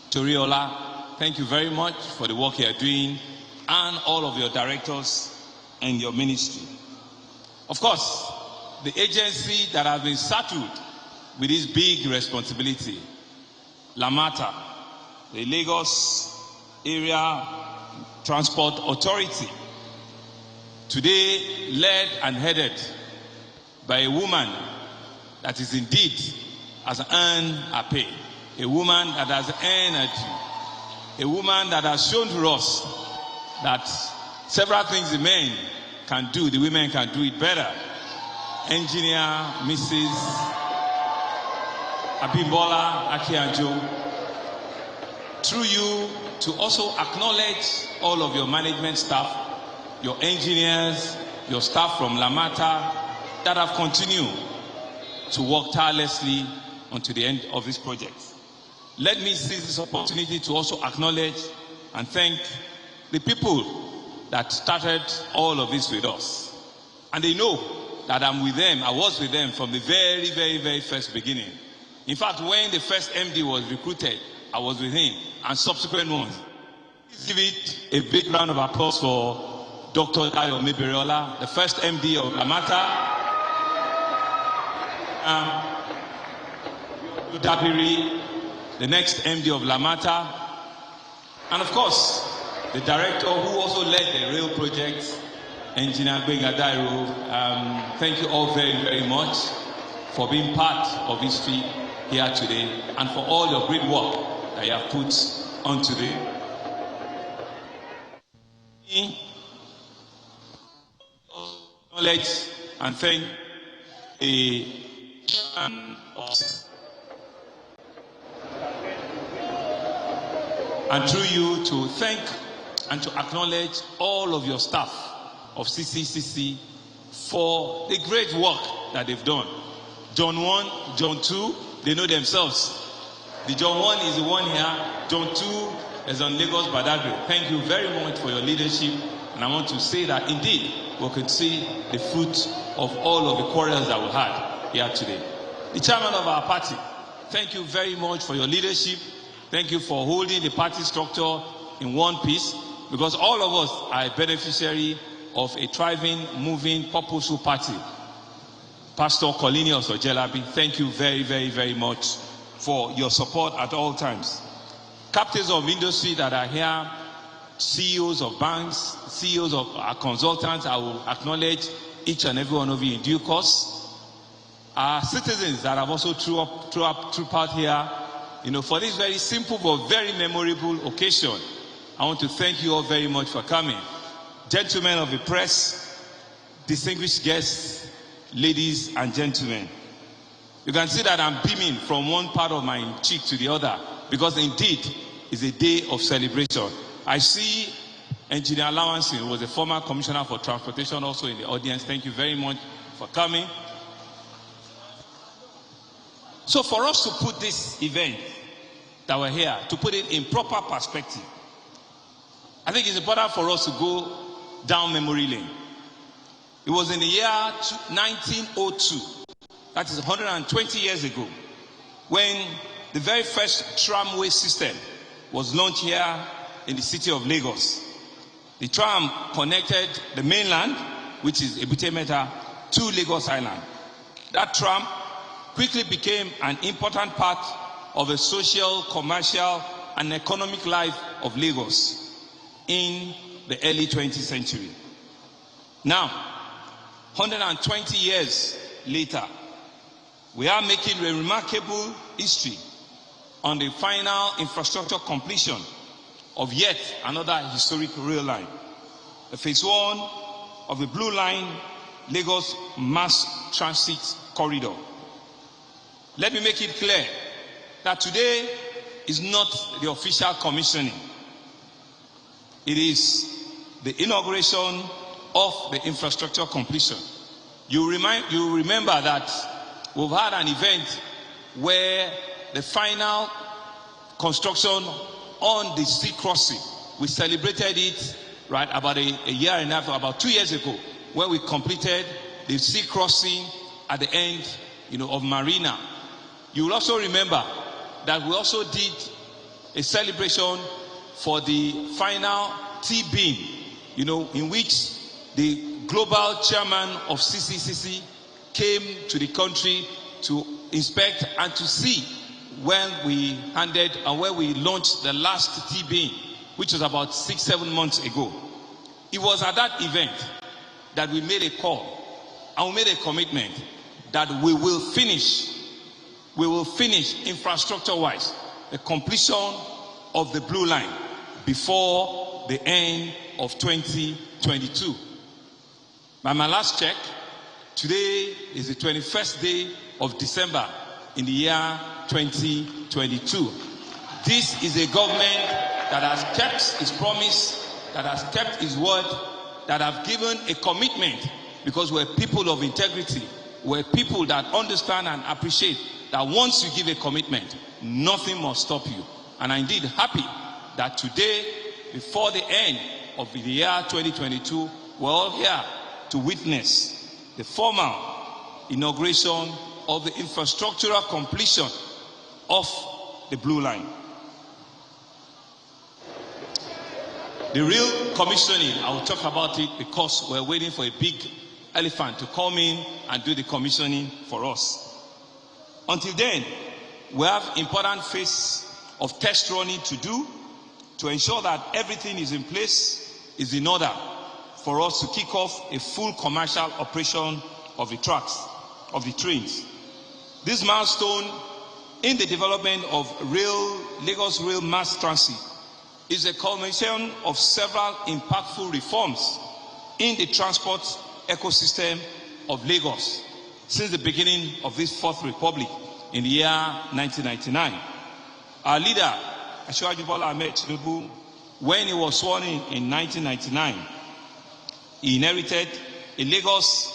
Toriola, thank you very much for the work you are doing, and all of your directors and your ministry. Of course, the agency that has been saddled with this big responsibility, LAMATA, the Lagos Area Transport Authority, today led and headed by a woman that is indeed has earned her pay, a woman that has earned her due, a woman that has shown to us that several things the men can do, the women can do it better. Engineer Mrs. Abimbola Akianjo, through you to also acknowledge all of your management staff, your engineers, your staff from LAMATA that have continued to work tirelessly until the end of this project. Let me seize this opportunity to also acknowledge and thank the people that started all of this with us. And they know that I'm with them, I was with them from the very, very, very first beginning. In fact, when the first MD was recruited, I was with him, and subsequent ones. Please give it a big round of applause for Dr. Dayo Meberiola, the first MD of LAMATA. Dabiri, the next MD of LAMATA, and of course, the director who also led the rail project, Engineer Gbenga Dairo. Thank you all very, very much for being part of history here today, and for all your great work that you have put on today. Acknowledge and thank the and through you to thank and to acknowledge all of your staff of CCCC for the great work that they've done. John 1, John 2, they know themselves. The John 1 is the one here, John 2 is on Lagos Badagry. Thank you very much for your leadership, and I want to say that indeed we can see the fruit of all of the quarrels that we had here today. The chairman of our party, thank you very much for your leadership. Thank you for holding the party structure in one piece, because all of us are a beneficiary of a thriving, moving, purposeful party. Pastor Colinius Ojelabi, thank you very, very, very much for your support at all times. captains of industry that are here, CEOs of banks, CEOs of our consultants, I will acknowledge each and every one of you in due course. Our citizens that have also trooped out here, for this very simple but very memorable occasion. I want to thank you all very much for coming. Gentlemen of the press, distinguished guests, ladies and gentlemen. You can see that I'm beaming from one part of my cheek to the other because indeed it's a day of celebration. I see Engineer Lawansin, who was a former Commissioner for Transportation, also in the audience. Thank you very much for coming. So for us to put this event that we're here, to put it in proper perspective, I think it's important for us to go down memory lane. It was in the year 1902, that is 120 years ago, when the very first tramway system was launched here in the city of Lagos. The tram connected the mainland, which is Ebute Metta, to Lagos Island. That tram quickly became an important part of the social, commercial, and economic life of Lagos in the early 20th century. Now, 120 years later, we are making a remarkable history on the final infrastructure completion of yet another historic rail line, the phase 1 of the Blue Line Lagos Mass Transit Corridor. Let me make it clear that today is not the official commissioning. It is the inauguration of the infrastructure completion. You remember that we've had an event where the final construction on the sea crossing, we celebrated it right about a year and a half, about 2 years ago, where we completed the sea crossing at the end of Marina. You will also remember that we also did a celebration for the final T-beam, in which the global chairman of CCCC came to the country to inspect and to see when we handed and where we launched the last T-beam, which was about 6-7 months ago. It was at that event that we made a call and we made a commitment that we will finish infrastructure-wise the completion of the Blue Line before the end of 2022. By my last check, today is the 21st day of December in the year 2022. This is a government that has kept its promise, that has kept its word, that have given a commitment, because we're people of integrity. We're people that understand and appreciate that once you give a commitment, nothing must stop you. And I'm indeed happy that today, before the end of the year 2022, we're all here to witness the formal inauguration of the infrastructural completion of the Blue Line. The real commissioning, I will talk about it because we're waiting for a big elephant to come in and do the commissioning for us. Until then, we have important phase of test running to do to ensure that everything is in place, is in order for us to kick off a full commercial operation of the tracks, of the trains. This milestone in the development of Lagos Rail Mass Transit is a culmination of several impactful reforms in the transport ecosystem of Lagos since the beginning of this Fourth Republic in the year 1999. Our leader, Asiwaju Bola Ahmed Tinubu, when he was sworn in 1999, he inherited a Lagos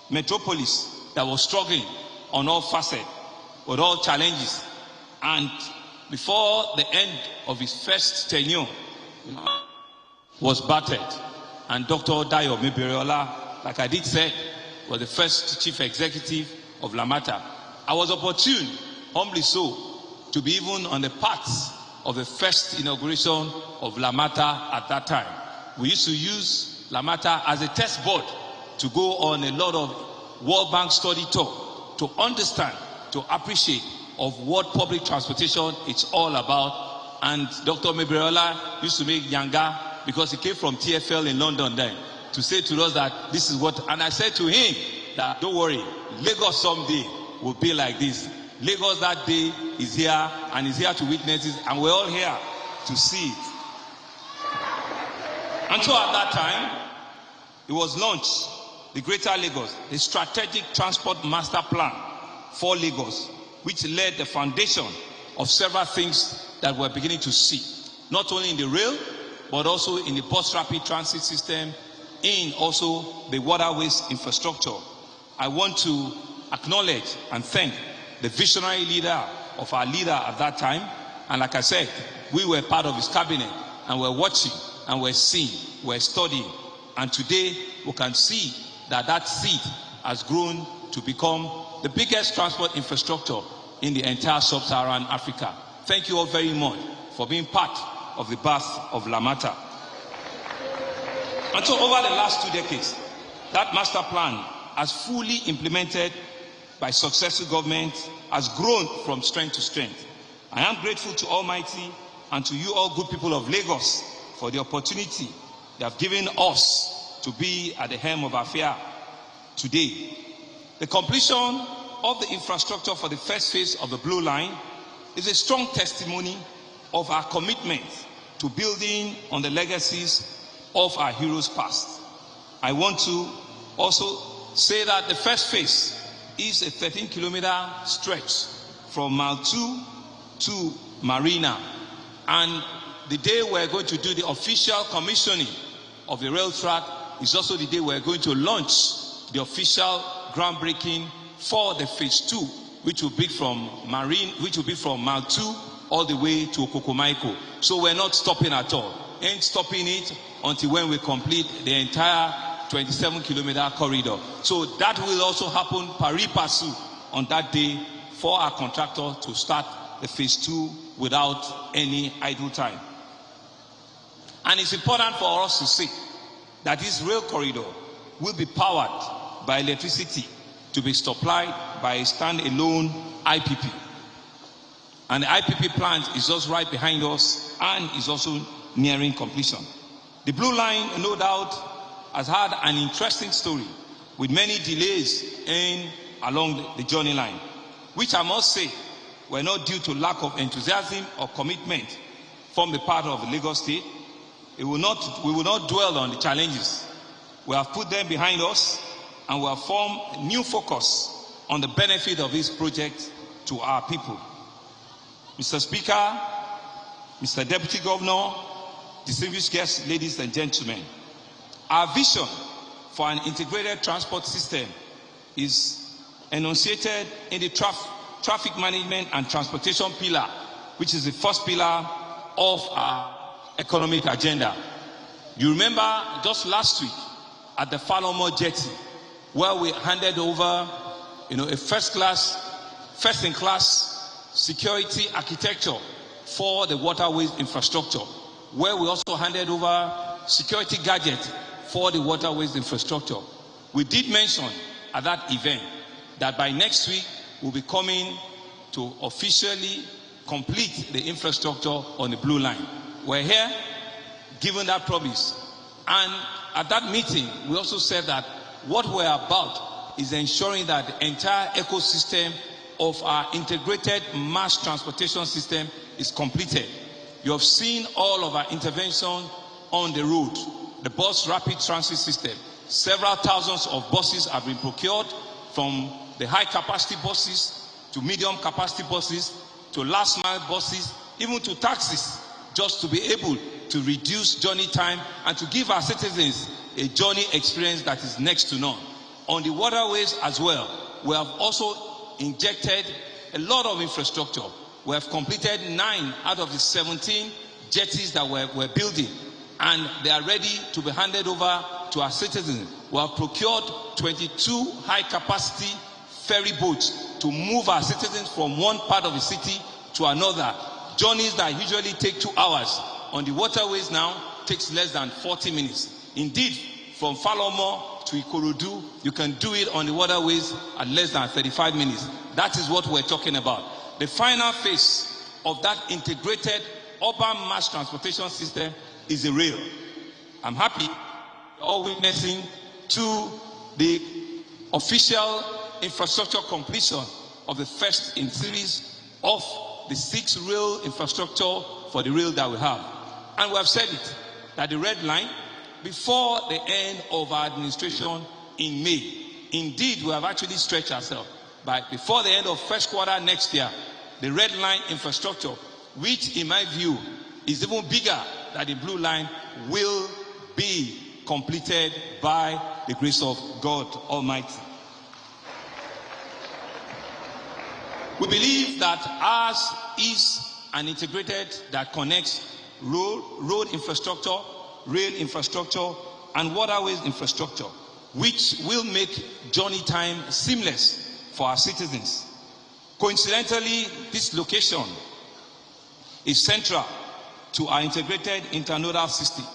metropolis that was struggling on all facets, with all challenges. And before the end of his first tenure, was battered. And Dr. Dayo Meberiola, like I did say, was the first chief executive of LAMATA. I was opportune, humbly so, to be even on the path of the first inauguration of LAMATA at that time. We used to use LAMATA as a test board to go on a lot of World Bank study tour to understand, to appreciate of what public transportation is all about And Dr. Mebreola used to make yanga because he came from TFL in London then to say to us that this is what, and I said to him that don't worry, Lagos someday will be like this. Lagos that day is here and is here to witness it, and we're all here to see it. And so at that time, it was launched, the Greater Lagos, the Strategic Transport Master Plan for Lagos, which laid the foundation of several things that we're beginning to see, not only in the rail, but also in the bus rapid transit system, in also the waterways infrastructure. I want to acknowledge and thank the visionary leader of our leader at that time. And like I said, we were part of his cabinet, and we're watching, and we're seeing, we're studying. And today, we can see that that seed has grown to become the biggest transport infrastructure in the entire sub-Saharan Africa. Thank you all very much for being part of the birth of LAMATA. And so over the last 2 decades, that master plan has fully implemented by successive governments, has grown from strength to strength. I am grateful to Almighty and to you all good people of Lagos for the opportunity they have given us to be at the helm of affair today. The completion of the infrastructure for the first phase of the Blue Line is a strong testimony of our commitment to building on the legacies of our heroes past. I want to also say that the first phase is a 13-kilometer stretch from Mile 2 to Marina. And the day we're going to do the official commissioning of the rail track is also the day we're going to launch the official groundbreaking for the phase 2, which will be from Mile 2 all the way to Okokomaiko. So we're not stopping at all. Ain't stopping it until when we complete the entire 27-kilometer corridor. So that will also happen pari passu on that day for our contractor to start the phase 2 without any idle time. And it's important for us to say that this rail corridor will be powered by electricity to be supplied by a standalone IPP. And the IPP plant is just right behind us and is also nearing completion. The Blue Line, no doubt, has had an interesting story with many delays along the journey line, which I must say were not due to lack of enthusiasm or commitment from the part of the Lagos State. We will not dwell on the challenges. We have put them behind us, and we have formed a new focus on the benefit of this project to our people. Mr. Speaker, Mr. Deputy Governor, distinguished guests, ladies and gentlemen, our vision for an integrated transport system is enunciated in the traffic management and transportation pillar, which is the first pillar of our economic agenda. You remember just last week at the Falomo Jetty, where we handed over, a first-in-class security architecture for the waterways infrastructure, where we also handed over security gadgets for the waterways infrastructure. We did mention at that event that by next week we'll be coming to officially complete the infrastructure on the Blue Line. We're here given that promise, and at that meeting we also said that what we're about is ensuring that the entire ecosystem of our integrated mass transportation system is completed. You have seen all of our intervention on the road, the bus rapid transit system. Several thousands of buses have been procured, from the high capacity buses to medium capacity buses to last mile buses, even to taxis, just to be able to reduce journey time and to give our citizens a journey experience that is next to none. On the waterways as well, we have also injected a lot of infrastructure. We have completed 9 out of the 17 jetties that we're building, and they are ready to be handed over to our citizens. We have procured 22 high-capacity ferry boats to move our citizens from one part of the city to another. Journeys that usually take 2 hours on the waterways now takes less than 40 minutes. Indeed, from Falomo to Ikorodu, you can do it on the waterways at less than 35 minutes. That is what we're talking about. The final phase of that integrated urban mass transportation system is a rail. I'm happy all witnessing to the official infrastructure completion of the first in series of the 6 rail infrastructure for the rail that we have. And we have said it, that the red line, before the end of our administration in May, indeed we have actually stretched ourselves, by before the end of first quarter next year, the red line infrastructure, which in my view is even bigger than the blue line, will be completed by the grace of God Almighty. We believe that ours is an integrated that connects road infrastructure, rail infrastructure, and waterways infrastructure, which will make journey time seamless for our citizens. Coincidentally, this location is central to our integrated internodal system.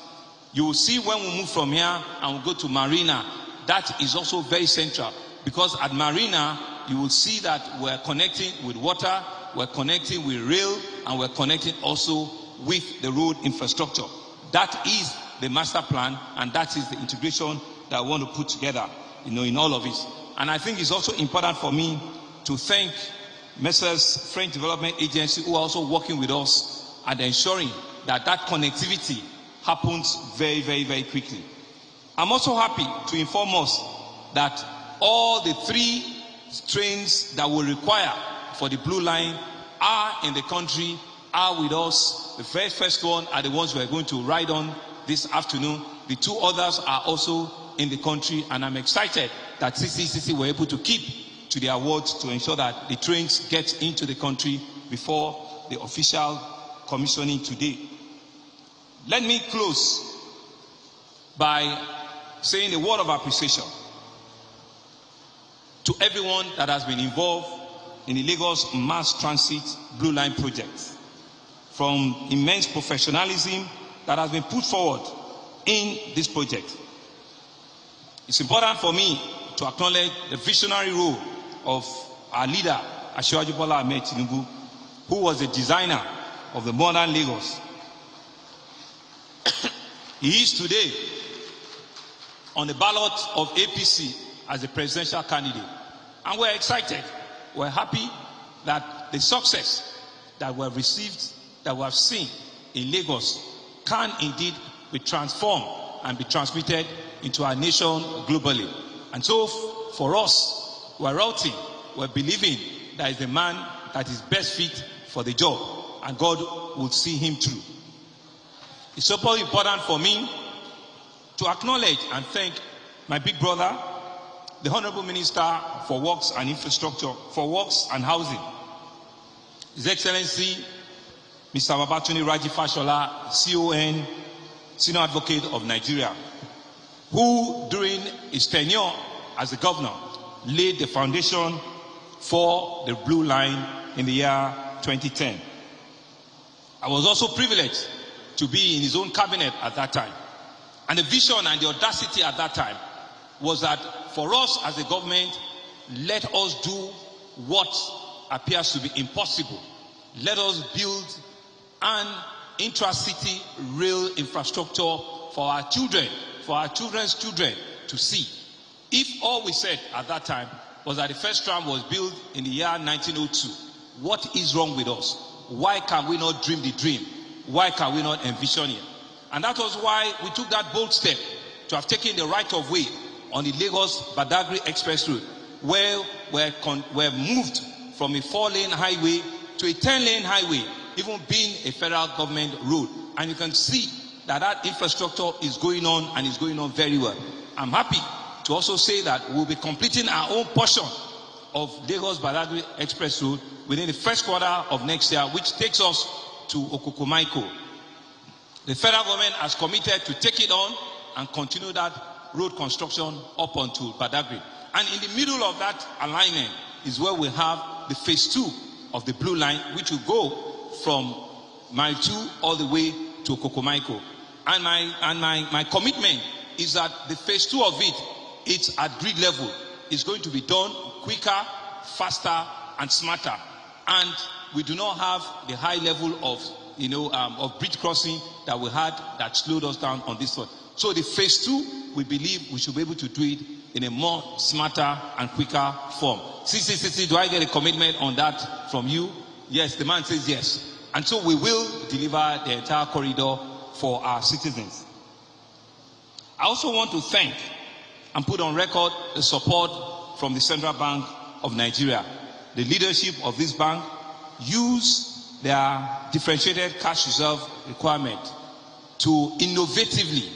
You will see when we move from here and we go to Marina, that is also very central, because at Marina you will see that we're connecting with water, we're connecting with rail, and we're connecting also with the road infrastructure. That is the master plan, and that is the integration that I want to put together, in all of it. And I think it's also important for me to thank Messrs. French Development Agency, who are also working with us at ensuring that that connectivity happens very, very, very quickly. I'm also happy to inform us that all the 3 trains that will require for the blue line are in the country, are with us. The first one are the ones we are going to ride on this afternoon. The 2 others are also in the country, and I'm excited that CCCC were able to keep to their words to ensure that the trains get into the country before the official commissioning today. Let me close by saying a word of appreciation to everyone that has been involved in the Lagos Mass Transit Blue Line project, from immense professionalism that has been put forward in this project. It's important for me to acknowledge the visionary role of our leader, Asiwaju Bola Ahmed Tinubu, who was the designer of the modern Lagos. He is today on the ballot of APC as a presidential candidate. And we're excited, we're happy that the success that we have received, that we have seen in Lagos, can indeed be transformed and be transmitted into our nation globally. And so for us, we're routing, we're believing that is the man that is best fit for the job, and God will see him through. It's super important for me to acknowledge and thank my big brother, the Honorable Minister for Works and Infrastructure, for Works and Housing, His Excellency Mr. Babatunde Raji Fashola, CON, Senior Advocate of Nigeria, who during his tenure as the governor laid the foundation for the Blue Line in the year 2010. I was also privileged to be in his own cabinet at that time. And the vision and the audacity at that time was that for us as a government, let us do what appears to be impossible. Let us build an intra-city rail infrastructure for our children, for our children's children to see. If all we said at that time was that the first tram was built in the year 1902, what is wrong with us? Why can we not dream the dream? Why can we not envision it? And that was why we took that bold step to have taken the right of way on the Lagos-Badagry Express Road, where we're moved from a 4-lane highway to a 10-lane highway, even being a federal government road. And you can see that that infrastructure is going on, and is going on very well. I'm happy to also say that we'll be completing our own portion of Lagos-Badagry Express Road within the first quarter of next year, which takes us to Okokomaiko. The federal government has committed to take it on and continue that road construction up onto Badagry. And in the middle of that alignment is where we have the phase 2 of the Blue Line, which will go from Mile 2 all the way to Okokomaiko. And my commitment is that the phase 2 of it, it's at grid level. It's going to be done quicker, faster, and smarter. And we do not have the high level of of bridge crossing that we had that slowed us down on this one. So the phase 2, we believe we should be able to do it in a more smarter and quicker form. CCCC, do I get a commitment on that from you? Yes, the man says yes. And so we will deliver the entire corridor for our citizens. I also want to thank and put on record the support from the Central Bank of Nigeria. The leadership of this bank use their differentiated cash reserve requirement to innovatively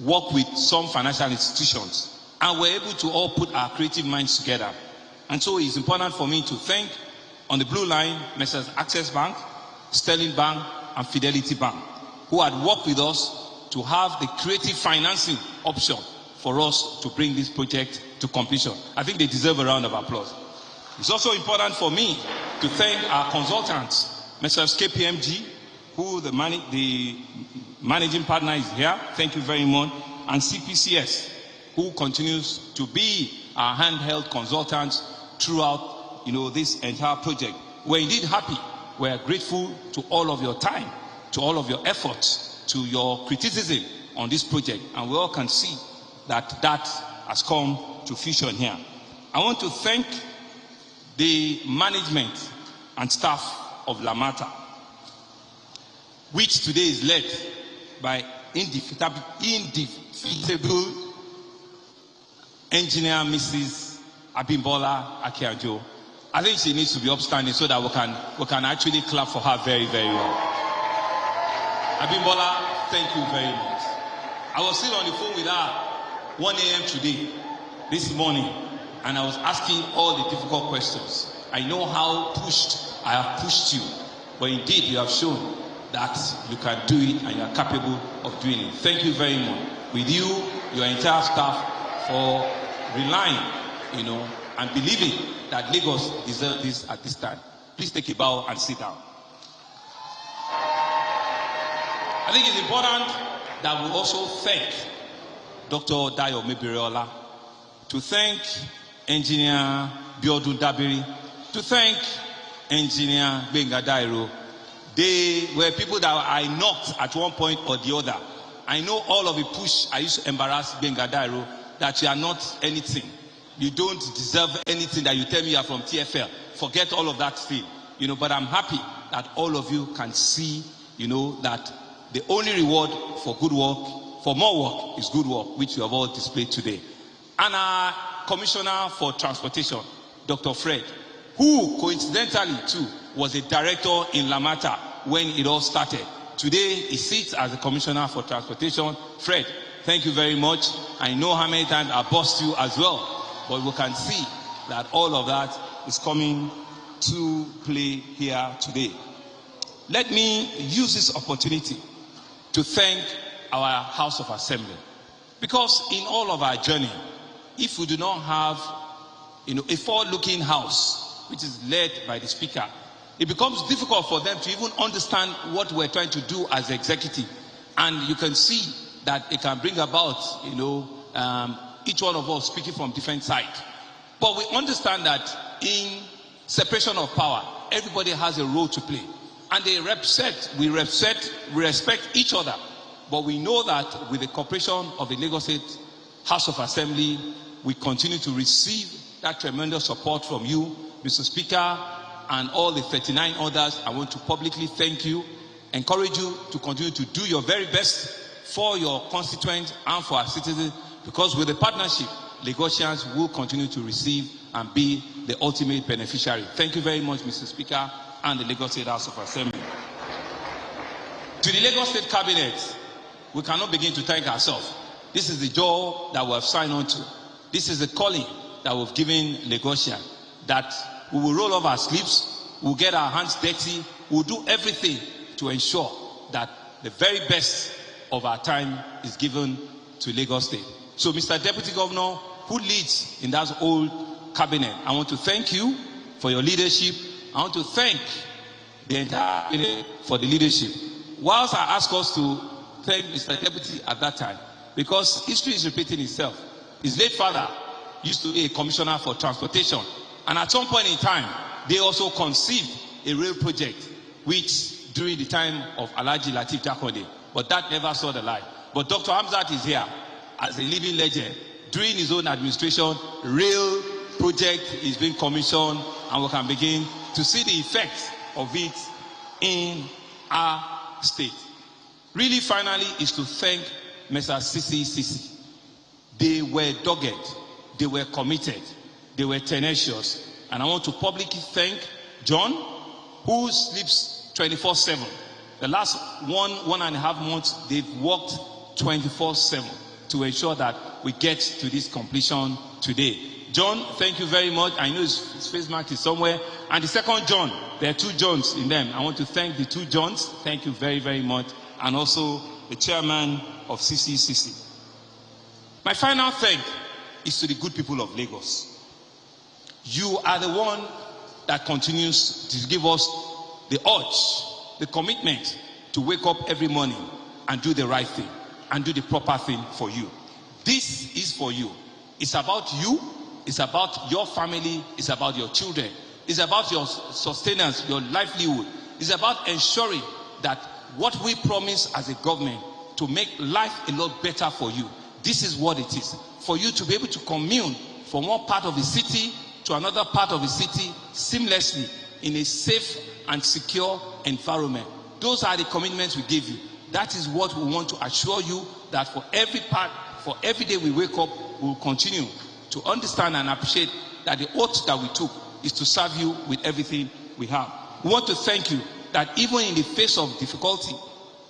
work with some financial institutions, and we're able to all put our creative minds together. And so it's important for me to thank, on the blue line, Messrs. Access Bank, Sterling Bank, and Fidelity Bank, who had worked with us to have the creative financing option for us to bring this project to completion. I think they deserve a round of applause. It's also important for me to thank our consultants, Messrs. KPMG, who the managing partner is here. Thank you very much. And CPCS, who continues to be our handheld consultants throughout this entire project. We're indeed happy. We're grateful to all of your time, to all of your efforts, to your criticism on this project. And we all can see that has come to fruition here. I want to thank the management and staff of LAMATA, which today is led by indefeatable engineer Mrs. Abimbola Akiajo. I think she needs to be upstanding so that we can actually clap for her very, very well. Abimbola, thank you very much. I was still on the phone with her 1 a.m. today, this morning, and I was asking all the difficult questions. I know how I have pushed you, but indeed you have shown that you can do it and you are capable of doing it. Thank you very much. With you, your entire staff, for relying, and believing that Lagos deserves this at this time. Please take a bow and sit down. I think it's important that we also thank Dr. Dayo Mebiriola, to thank Engineer Biodun Dabiri, to thank Engineer Benga Dairo. They were people that I knocked at one point or the other. I know all of the push I used to embarrass Benga Dairo, that you are not anything. You don't deserve anything that you tell me you are from TFL. Forget all of that thing. But I'm happy that all of you can see, that the only reward for good work, for more work, is good work, which you have all displayed today. And our Commissioner for Transportation, Dr. Fred, who coincidentally too was a director in LAMATA when it all started. Today he sits as a Commissioner for Transportation. Fred, thank you very much. I know how many times I bossed you as well, but we can see that all of that is coming to play here today. Let me use this opportunity to thank our House of Assembly, because in all of our journey, if we do not have a forward-looking house which is led by the Speaker, it becomes difficult for them to even understand what we're trying to do as executive. And you can see that it can bring about each one of us speaking from different sides. But we understand that in separation of power, everybody has a role to play. And we respect each other. But we know that with the cooperation of the Lagos State House of Assembly, we continue to receive that tremendous support from you, Mr. Speaker, and all the 39 others. I want to publicly thank you, encourage you to continue to do your very best for your constituents and for our citizens, because with the partnership, Lagosians will continue to receive and be the ultimate beneficiary. Thank you very much, Mr. Speaker, and the Lagos State House of Assembly. To the Lagos State Cabinet, we cannot begin to thank ourselves. This is the job that we have signed on to. This is the calling that we've given Lagosians, that we will roll up our sleeves, we'll get our hands dirty, we'll do everything to ensure that the very best of our time is given to Lagos State. So, Mr. Deputy Governor, who leads in that old cabinet, I want to thank you for your leadership. I want to thank the entire cabinet for the leadership. Whilst I ask us to thank Mr. Deputy at that time, because history is repeating itself. His late father used to be a commissioner for transportation, and at some point in time, they also conceived a rail project which during the time of Alhaji Lateef Jakande, but that never saw the light. But Dr. Hamzat is here as a living legend. During his own administration, real project is being commissioned, and we can begin to see the effects of it in our state. Really, finally, is to thank Mr. CCCC. They were dogged, they were committed, they were tenacious. And I want to publicly thank John, who sleeps 24/7. The last 1.5 months, they've worked 24/7 to ensure that we get to this completion today. John, thank you very much. I know his face mark is somewhere. And the second John, there are 2 Johns in them. I want to thank the 2 Johns. Thank you very, very much. And also the chairman of CCCC. My final thank is to the good people of Lagos. You are the one that continues to give us the urge, the commitment to wake up every morning and do the right thing and do the proper thing for you. This is for you. It's about you. It's about your family. It's about your children. It's about your sustenance, your livelihood. It's about ensuring that what we promise as a government to make life a lot better for you. This is what it is. For you to be able to commune from one part of the city to another part of the city seamlessly in a safe and secure environment. Those are the commitments we give you. That is what we want to assure you, that for every day we wake up, we will continue to understand and appreciate that the oath that we took is to serve you with everything we have. We want to thank you that even in the face of difficulty,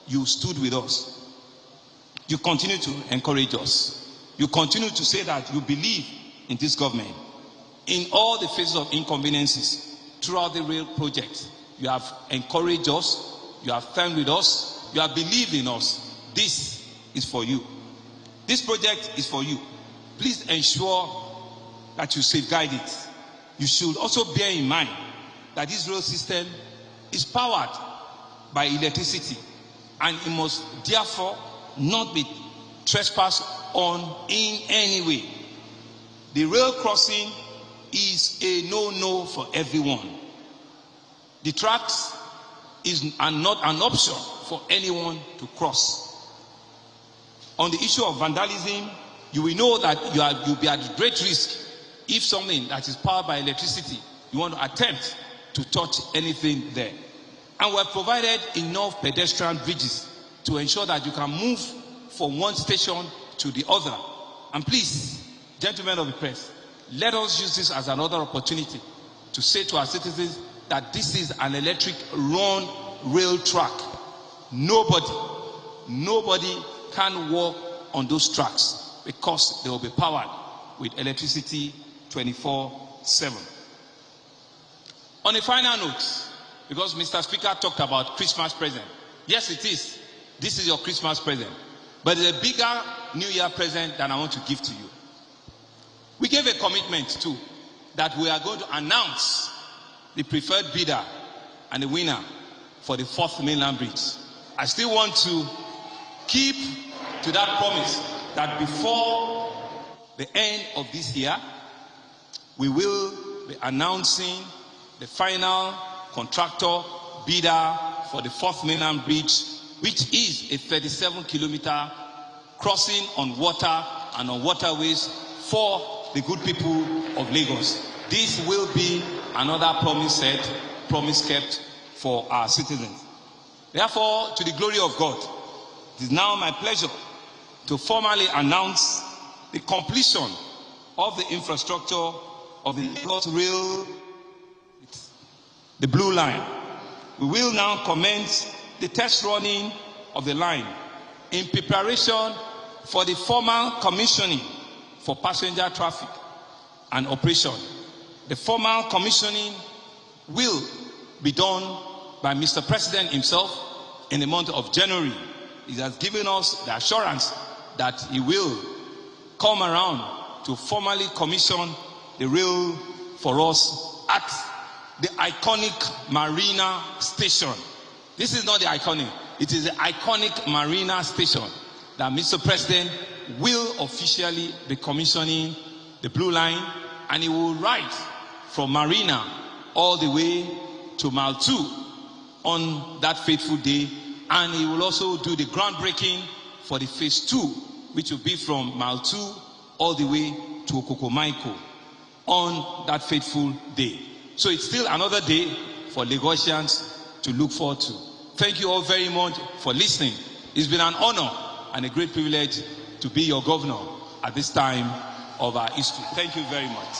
you stood with us. You continue to encourage us. You continue to say that you believe in this government. In all the phases of inconveniences throughout the rail project, you have encouraged us, you have stand with us, you have believed in us. This is for you. This project is for you. Please ensure that you safeguard it. You should also bear in mind that this rail system is powered by electricity, and it must therefore not be trespassed on in any way. The rail crossing is a no-no for everyone. The tracks are not an option for anyone to cross. On the issue of vandalism, you will know that you'll be at great risk if something that is powered by electricity, you want to attempt to touch anything there. And we have provided enough pedestrian bridges to ensure that you can move from one station to the other. And please, gentlemen of the press, let us use this as another opportunity to say to our citizens that this is an electric run rail track. Nobody can walk on those tracks because they will be powered with electricity 24/7. On a final note, because Mr. Speaker talked about Christmas present. Yes, it is. This is your Christmas present. But it's a bigger New Year present that I want to give to you. We gave a commitment too that we are going to announce the preferred bidder and the winner for the 4th mainland bridge. I still want to keep to that promise that before the end of this year, we will be announcing the final contractor bidder for the 4th mainland bridge, which is a 37-kilometer crossing on water and on waterways for the good people of Lagos. This will be another promise kept for our citizens. Therefore, to the glory of God, it is now my pleasure to formally announce the completion of the infrastructure of the Lagos Rail, the Blue Line. We will now commence the test running of the line in preparation for the formal commissioning for passenger traffic and operation. The formal commissioning will be done by Mr. President himself in the month of January. He has given us the assurance that he will come around to formally commission the rail for us at the iconic Marina Station. This is not the iconic, it is the iconic Marina Station that Mr. President will officially be commissioning the Blue Line, and he will ride from Marina all the way to Mile 2 on that fateful day, and he will also do the groundbreaking for the phase 2, which will be from Mile 2 all the way to Okokomaiko on that fateful day. So it's still another day for Lagosians to look forward to. Thank you all very much for listening. It's been an honor and a great privilege to be your governor at this time of our history. Thank you very much.